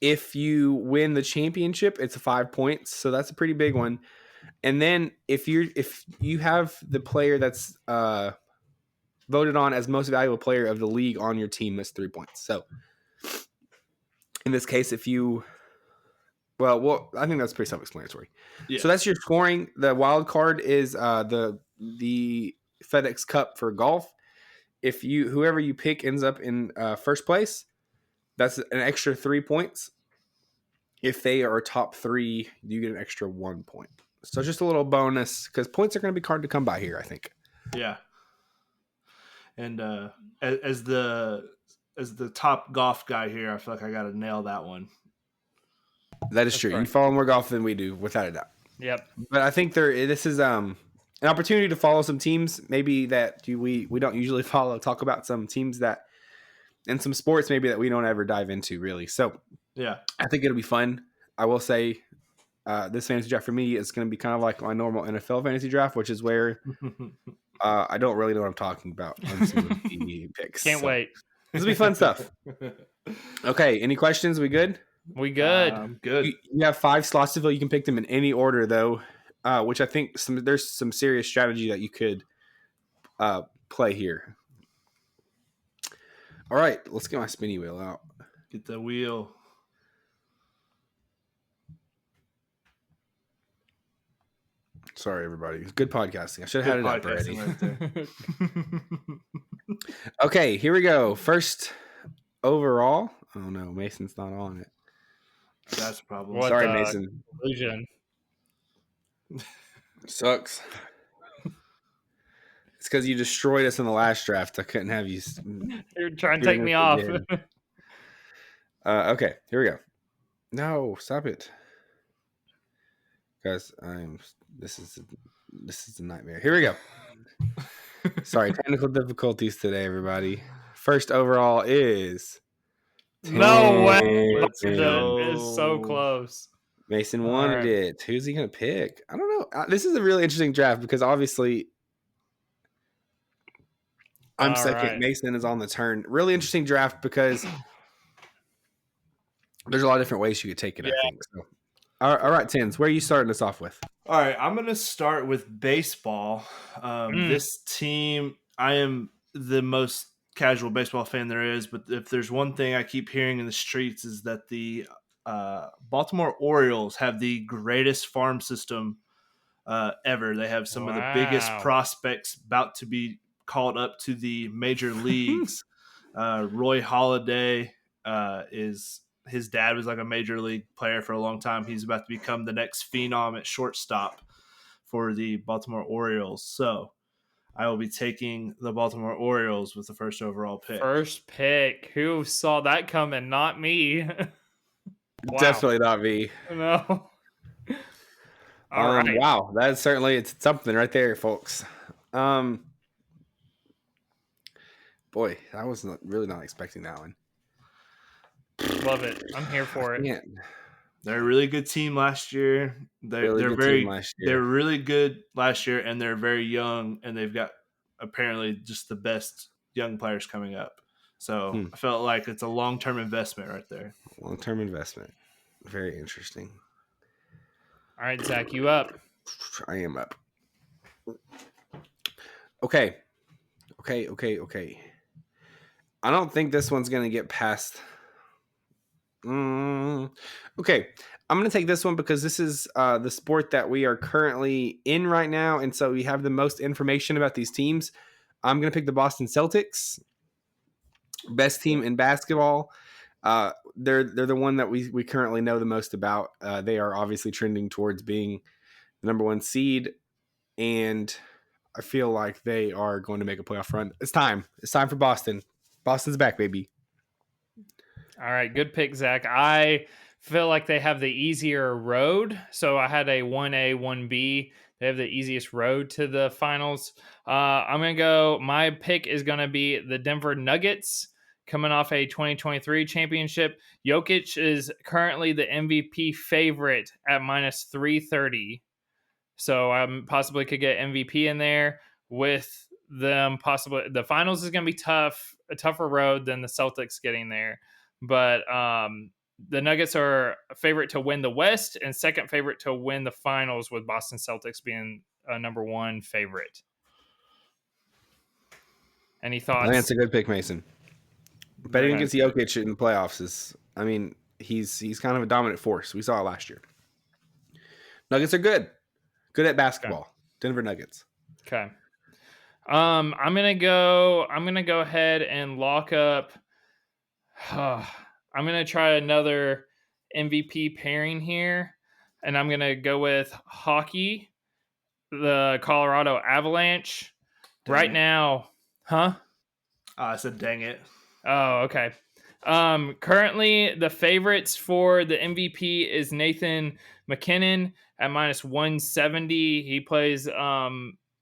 If you win the championship, it's 5 points. So that's a pretty big one. And then if you have the player that's voted on as most valuable player of the league on your team, that's 3 points. So in this case, I think that's pretty self-explanatory. Yeah. So that's your scoring. The wild card is the FedEx Cup for golf. If whoever you pick ends up in first place, that's an extra 3 points. If they are top 3, you get an extra 1 point. So just a little bonus because points are going to be hard to come by here, I think. Yeah. And as the top golf guy here, I feel like I got to nail that one. That's true. Right. You follow more golf than we do, without a doubt. Yep. But I think this is an opportunity to follow some teams maybe that we don't usually follow. Talk about some teams that and some sports maybe that we don't ever dive into really. So yeah, I think it'll be fun. I will say this fantasy draft for me is going to be kind of like my normal NFL fantasy draft, which is where I don't really know what I'm talking about on some of the picks. Can't wait. This will be fun stuff. Okay, any questions? We good? We good. Good. You have 5 slots to fill. You can pick them in any order, though, which I think there's some serious strategy that you could play here. All right, let's get my spinny wheel out. Get the wheel. Sorry, everybody. Good podcasting. I should have had it up already. Right there. Okay, here we go. First overall. Oh, no. Mason's not on it. That's a problem. Sorry, Mason. Illusion. Sucks. It's because you destroyed us in the last draft. I couldn't have you. You're trying to take me off. Okay, here we go. No, stop it. Guys, this is a nightmare. Here we go. Sorry, technical difficulties today, everybody. First overall is no way. It's so close. Mason wanted it. Who's he gonna pick? I don't know. This is a really interesting draft because obviously I'm second. Right. Mason is on the turn. Really interesting draft because there's a lot of different ways you could take it. Yeah. I think so. All right, Tins, where are you starting us off with? All right, I'm going to start with baseball. This team, I am the most casual baseball fan there is, but if there's one thing I keep hearing in the streets is that the Baltimore Orioles have the greatest farm system ever. They have some of the biggest prospects about to be called up to the major leagues. Roy Halladay his dad was like a major league player for a long time. He's about to become the next phenom at shortstop for the Baltimore Orioles. So I will be taking the Baltimore Orioles with the first overall pick. First pick. Who saw that coming? Not me. Wow. Definitely not me. No. All right. Wow. That's certainly it's something right there, folks. Boy, I was really not expecting that one. Love it. I'm here for it. They're a really good team last year. They're really good last year, and they're very young, and they've got apparently just the best young players coming up. So I felt like it's a long-term investment right there. Long-term investment. Very interesting. All right, Zach, you up? I am up. Okay. I don't think this one's going to get past. Okay, I'm going to take this one because this is the sport that we are currently in right now, and so we have the most information about these teams. I'm going to pick the Boston Celtics, best team in basketball. They're the one that we currently know the most about. They are obviously trending towards being the number 1 seed, and I feel like they are going to make a playoff run. It's time. It's time for Boston. Boston's back, baby. All right, good pick, Zach. I feel like they have the easier road. So I had a 1A, 1B. They have the easiest road to the finals. I'm going to go, my pick is going to be the Denver Nuggets coming off a 2023 championship. Jokic is currently the MVP favorite at minus 330. So I possibly could get MVP in there with them. Possibly the finals is going to be tough, a tougher road than the Celtics getting there. But the Nuggets are a favorite to win the West and second favorite to win the finals, with Boston Celtics being a number 1 favorite. Any thoughts? That's a good pick, Mason. Betting against Jokic in the playoffs is, I mean, he's kind of a dominant force. We saw it last year. Nuggets are good. Good at basketball. Okay. Denver Nuggets. Okay. I'm gonna go ahead and lock up. I'm gonna try another MVP pairing here, and I'm gonna go with hockey, the Colorado Avalanche. Right now, huh? I said, dang it. Oh, okay. Currently, the favorites for the MVP is Nathan McKinnon at minus 170. He plays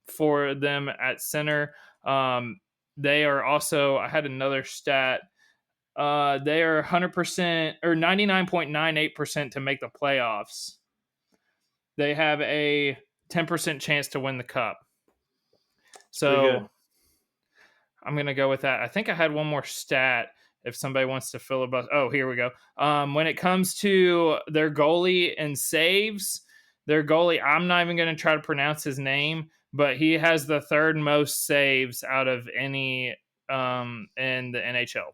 for them at center. They are also, I had another stat. They are 100% or 99.98% to make the playoffs. They have a 10% chance to win the cup. So I'm going to go with that. I think I had one more stat if somebody wants to filibuster. Oh, here we go. When it comes to their goalie and saves, their goalie, I'm not even going to try to pronounce his name, but he has the 3rd most saves out of any in the NHL.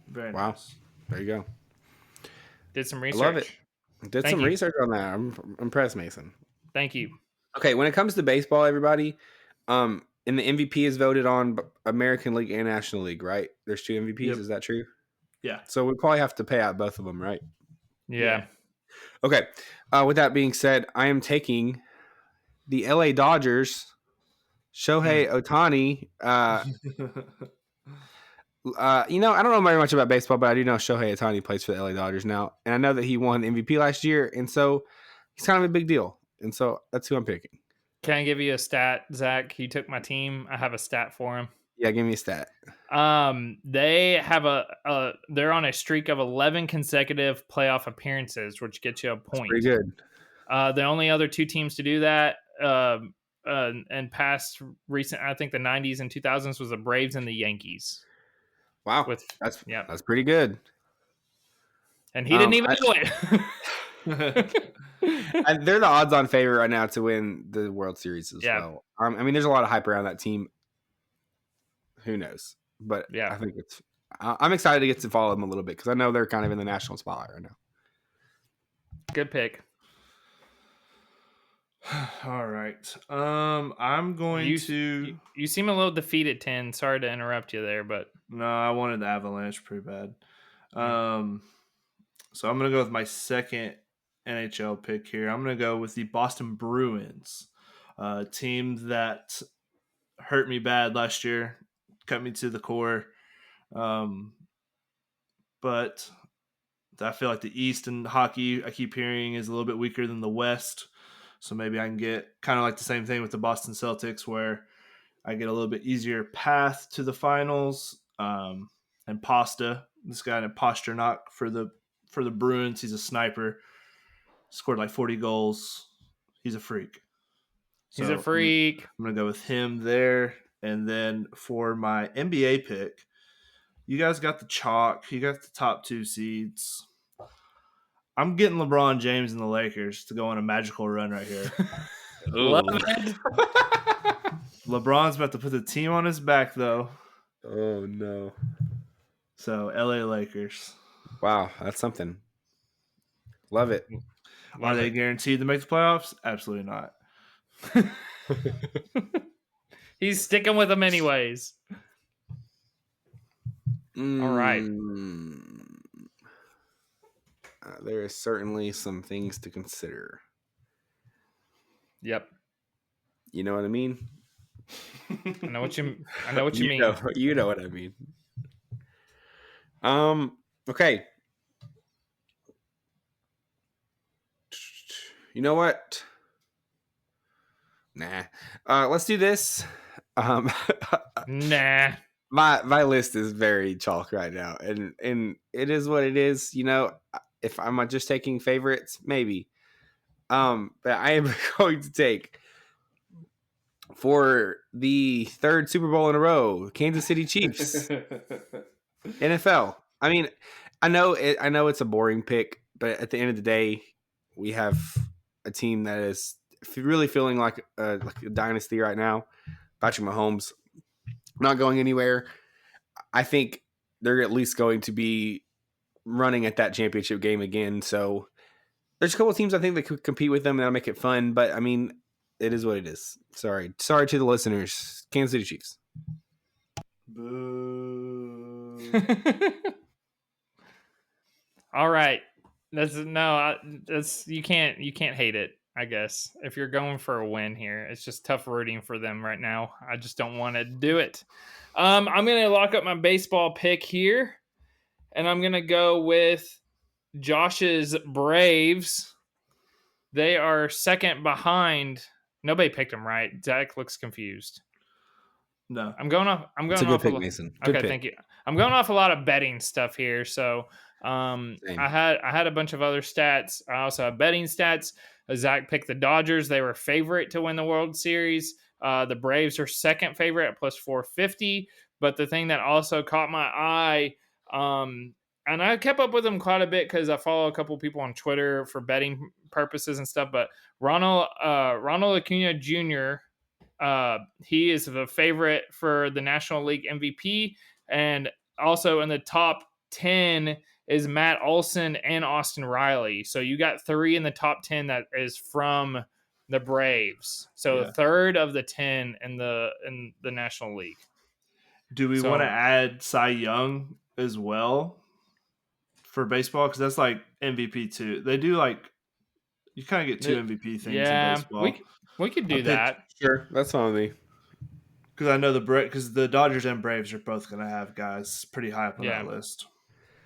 Very wow. Nice. There you go. Did some research. I love it. Did some research on that. I'm impressed, Mason. Thank you. Okay, when it comes to baseball, everybody, and the MVP is voted on American League and National League, right? There's 2 MVPs. Yep. Is that true? Yeah. So we probably have to pay out both of them, right? Yeah. Okay. With that being said, I am taking the LA Dodgers, Shohei Ohtani. I don't know very much about baseball, but I do know Shohei Ohtani plays for the LA Dodgers now. And I know that he won the MVP last year. And so he's kind of a big deal. And so that's who I'm picking. Can I give you a stat, Zach? He took my team. I have a stat for him. Yeah, give me a stat. They have they're on a streak of 11 consecutive playoff appearances, which gets you a point. That's pretty good. The only other 2 teams to do that and past recent, I think the 90s and 2000s, was the Braves and the Yankees. Wow, that's pretty good. And he didn't even do it. They're the odds-on favorite right now to win the World Series as well. I mean, there's a lot of hype around that team. Who knows? But I think I'm excited to get to follow them a little bit because I know they're kind of in the national spotlight right now. Good pick. All right. I'm going to. You seem a little defeated, 10. Sorry to interrupt you there, but no, I wanted the Avalanche pretty bad. So I'm going to go with my second NHL pick here. I'm going to go with the Boston Bruins, a team that hurt me bad last year, cut me to the core. But I feel like the East in hockey, I keep hearing, is a little bit weaker than the West. So maybe I can get kind of like the same thing with the Boston Celtics, where I get a little bit easier path to the finals. And Pasta, this guy named Pasternak for the Bruins, he's a sniper. Scored like 40 goals. He's a freak. He's a freak. I'm going to go with him there. And then for my NBA pick, you guys got the chalk. You got the top 2 seeds. I'm getting LeBron James and the Lakers to go on a magical run right here. Love it. LeBron's about to put the team on his back, though. Oh, no. So, LA Lakers. Wow, that's something. Love it. Are they guaranteed to make the playoffs? Absolutely not. He's sticking with them anyways. All right. There is certainly some things to consider. Yep. You know what I mean? I know what you mean. You know what I mean. Okay. You know what? Nah. Let's do this. Nah. My list is very chalk right now, and it is what it is. You know, if I'm just taking favorites, maybe. But I am going to take for the third Super Bowl in a row, Kansas City Chiefs. NFL. I mean, I know it's a boring pick, but at the end of the day, we have a team that is really feeling like a dynasty right now. Patrick Mahomes not going anywhere. I think they're at least going to be running at that championship game again. So there's a couple of teams I think that could compete with them, and that'll make it fun. But I mean, it is what it is. Sorry to the listeners. Kansas City Chiefs. Boo. All right. You can't hate it, I guess. If you're going for a win here, it's just tough rooting for them right now. I just don't want to do it. I'm going to lock up my baseball pick here, and I'm going to go with Josh's Braves. They are second behind. Nobody picked them right. Zach looks confused. No, I'm going off. It's a good pick, Mason. Good pick. Thank you. I'm going off a lot of betting stuff here. So I had a bunch of other stats. I also have betting stats. Zach picked the Dodgers. They were favorite to win the World Series. The Braves are second favorite at plus 450. But the thing that also caught my eye, and I kept up with them quite a bit because I follow a couple people on Twitter for betting purposes and stuff. But Ronald Acuna Jr., he is the favorite for the National League MVP. And also in the top 10 is Matt Olson and Austin Riley. So you got 3 in the top 10 that is from the Braves. So a third of the 10 in the National League. Do we want to add Cy Young as well for baseball? Because that's like MVP too. They do like, you kind of get 2 MVP things in baseball. We could do that. Sure, that's fine with me. Because I know the Dodgers and Braves are both going to have guys pretty high up on that list.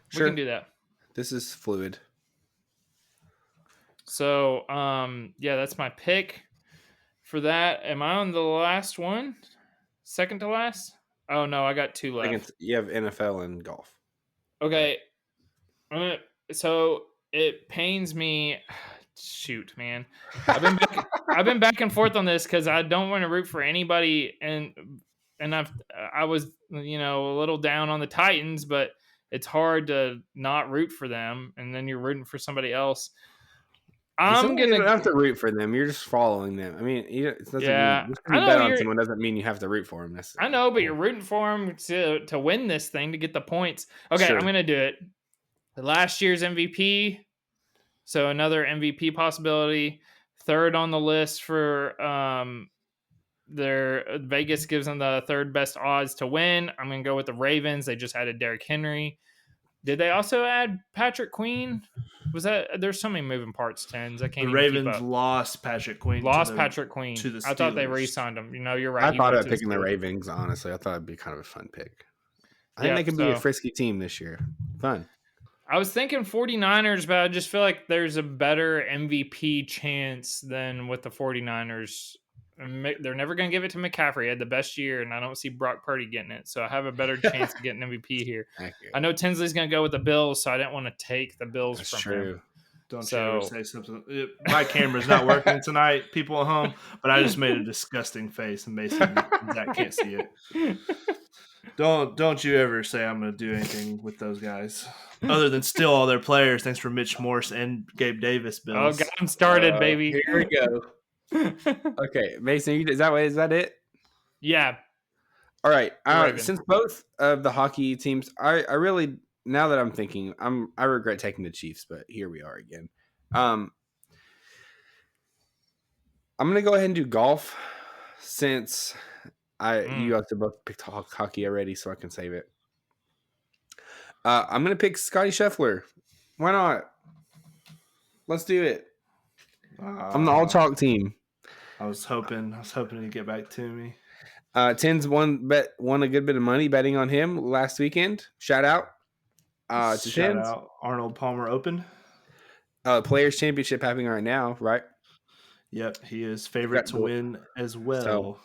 Sure. We can do that. This is fluid. So, that's my pick for that. Am I on the last one? Second to last? Oh, no, I got 2 left. You have NFL and golf. Okay. So it pains me. Shoot, man. I've been back and forth on this because I don't want to root for anybody, and I was a little down on the Titans, but it's hard to not root for them, and then you're rooting for somebody else. You don't have to root for them. You're just following them. I mean, it doesn't mean I know bet on someone doesn't mean you have to root for them necessarily. I know, but you're rooting for them to win this thing, to get the points. Okay, sure. I'm gonna do it. The last year's MVP. So another MVP possibility, third on the list for their Vegas gives them the third best odds to win. I'm going to go with the Ravens. They just added Derrick Henry. Did they also add Patrick Queen? There's so many moving parts, Tens. I can't. The Ravens lost Patrick Queen. Patrick Queen to the Steelers. I thought they re-signed him. You're right. I thought about picking the Ravens. Honestly, I thought it'd be kind of a fun pick. I think they can be a frisky team this year. Fun. I was thinking 49ers, but I just feel like there's a better MVP chance than with the 49ers. They're never going to give it to McCaffrey. He had the best year, and I don't see Brock Purdy getting it. So I have a better chance of getting MVP here. I know Tinsley's going to go with the Bills, so I didn't want to take the Bills from him. Don't you ever say something. My camera's not working tonight, people at home, but I just made a disgusting face, and Mason and Zach can't see it. Don't you ever say I'm going to do anything with those guys other than steal all their players. Thanks for Mitch Morse and Gabe Davis, Bills. Oh, got him started, baby. Here we go. Okay, Mason, is that it? Yeah. All right. Since both of the hockey teams, I really, now that I'm thinking, I regret taking the Chiefs, but here we are again. I'm gonna go ahead and do golf since you guys have both picked hockey already, so I can save it. I'm gonna pick Scotty Scheffler. Why not? Let's do it. I'm the all chalk team. I was hoping to get back to me. Tins won a good bit of money betting on him last weekend. Shout out. Shout out Arnold Palmer Open. Players Championship happening right now, right? Yep, he is favorite to win as well. So,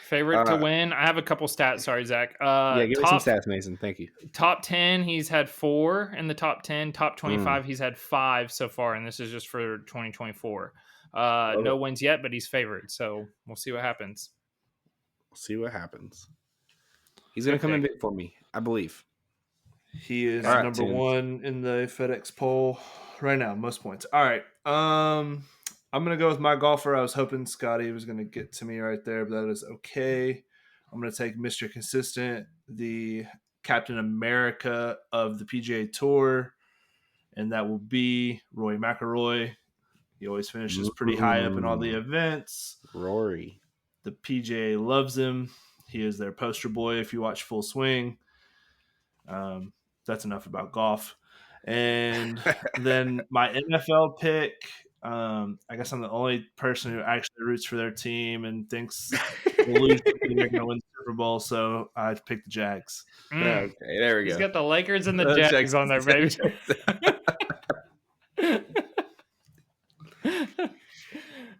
favorite to win. I have a couple stats. Sorry, Zach. Give me some stats, Mason. Thank you. Top 10, he's had 4 in the top 10. Top 25, he's had 5 so far, and this is just for 2024. No wins yet, but he's favored, so we'll see what happens. He's going to come in big for me, I believe. He is number 1 in the FedEx poll right now, most points. All right. I'm going to go with my golfer. I was hoping Scotty was going to get to me right there, but that is okay. I'm going to take Mr. Consistent, the Captain America of the PGA Tour, and that will be Rory McIlroy. He always finishes pretty high up in all the events. Rory. The PGA loves him. He is their poster boy if you watch Full Swing. That's enough about golf. And then my NFL pick, I guess I'm the only person who actually roots for their team and thinks they're going to win the Super Bowl, so I picked the Jags. Okay, there we go. He's got the Lakers and the Jags on there, baby.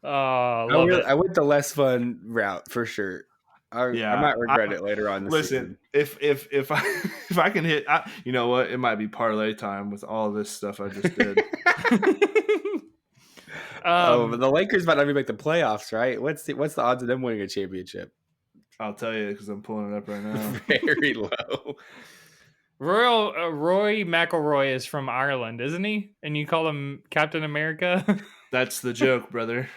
I went the less fun route for sure. I might regret it later on. Listen, if I can hit, you know what? It might be parlay time with all this stuff I just did. But the Lakers might not even make the playoffs, right? What's the odds of them winning a championship? I'll tell you because I'm pulling it up right now. Very low. Rory McIlroy is from Ireland, isn't he? And you call him Captain America? That's the joke, brother.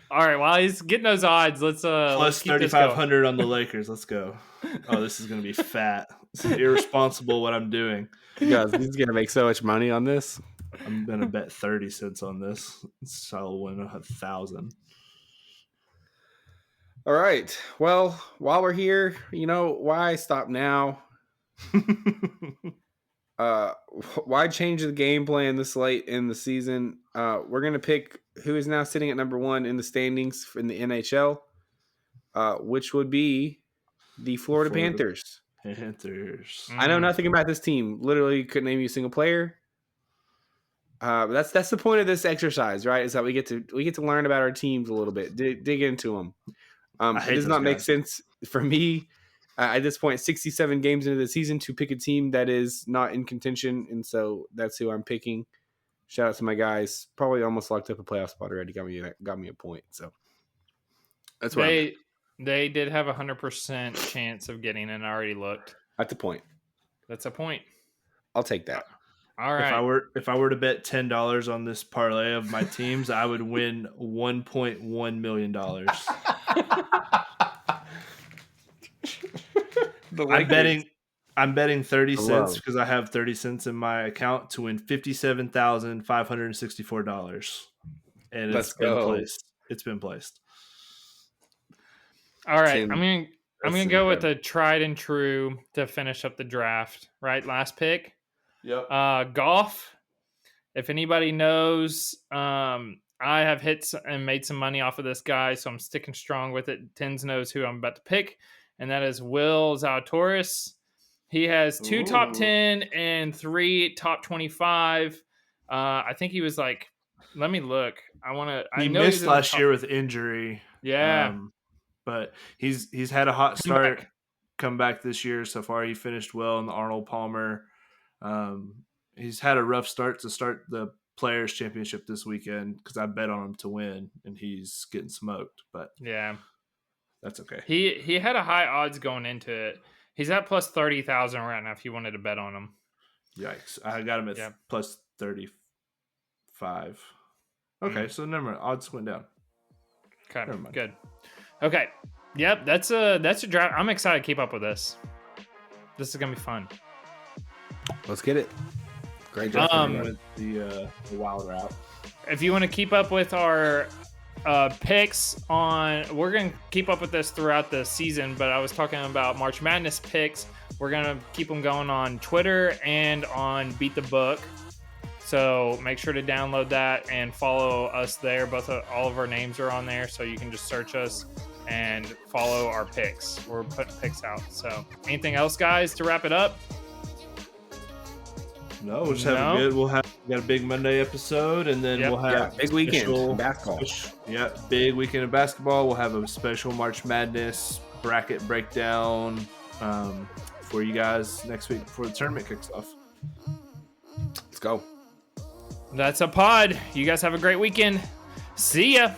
All right, while he's getting those odds, let's plus 3,500 on the Lakers. Let's go. Oh, this is gonna be fat. It's irresponsible what I'm doing. Guys, he's gonna make so much money on this. I'm gonna bet 30 cents on this, so I'll win 1,000. All right. Well, while we're here, why stop now? Why change the game plan this late in the season? We're going to pick who is now sitting at number 1 in the standings in the NHL, which would be the Florida Panthers. I know nothing about this team. Literally couldn't name you a single player. But that's the point of this exercise, right? Is that we get to learn about our teams a little bit, dig into them. It does not make sense for me at this point, 67 games into the season, to pick a team that is not in contention, and so that's who I'm picking. Shout out to my guys. Probably almost locked up a playoff spot already. Got me a point. So that's why they did have 100% chance of getting it. I already looked. That's a point. That's a point. I'll take that. All right. If I were to bet $10 on this parlay of my teams, I would win $1.1 million. I'm betting 30 cents because I have 30 cents in my account to win $57,564. And it's been placed. All right. I'm gonna go with a tried and true to finish up the draft. Right, last pick. Yep. Golf. If anybody knows, I have hit and made some money off of this guy, so I'm sticking strong with it. Tens knows who I'm about to pick, and that is Will Zalatoris. He has 2 top 10 and 3 top 25. I think he was like, let me look. He missed last year with injury. Yeah. But he's had a hot start, come back this year so far. He finished well in the Arnold Palmer. He's had a rough start to start the Players Championship this weekend because I bet on him to win, and he's getting smoked. But yeah, that's okay. He had a high odds going into it. He's at plus 30,000 right now if you wanted to bet on him. Yikes. I got him at plus 35. Okay, so never mind. Odds went down. Okay, good. Okay. Yep, that's a draft. I'm excited to keep up with this. This is gonna be fun. Let's get it. Great job with the wild route. If you want to keep up with our picks we're gonna keep up with this throughout the season, but I was talking about March Madness picks. We're gonna keep them going on Twitter and on Beat the Book. So make sure to download that and follow us there. All of our names are on there, so you can just search us and follow our picks. We're putting picks out. So anything else, guys, to wrap it up? No, we'll just have a good. We got a big Monday episode, and then we'll have big weekend in basketball. Big weekend of basketball. We'll have a special March Madness bracket breakdown for you guys next week before the tournament kicks off. Let's go. That's a pod. You guys have a great weekend. See ya.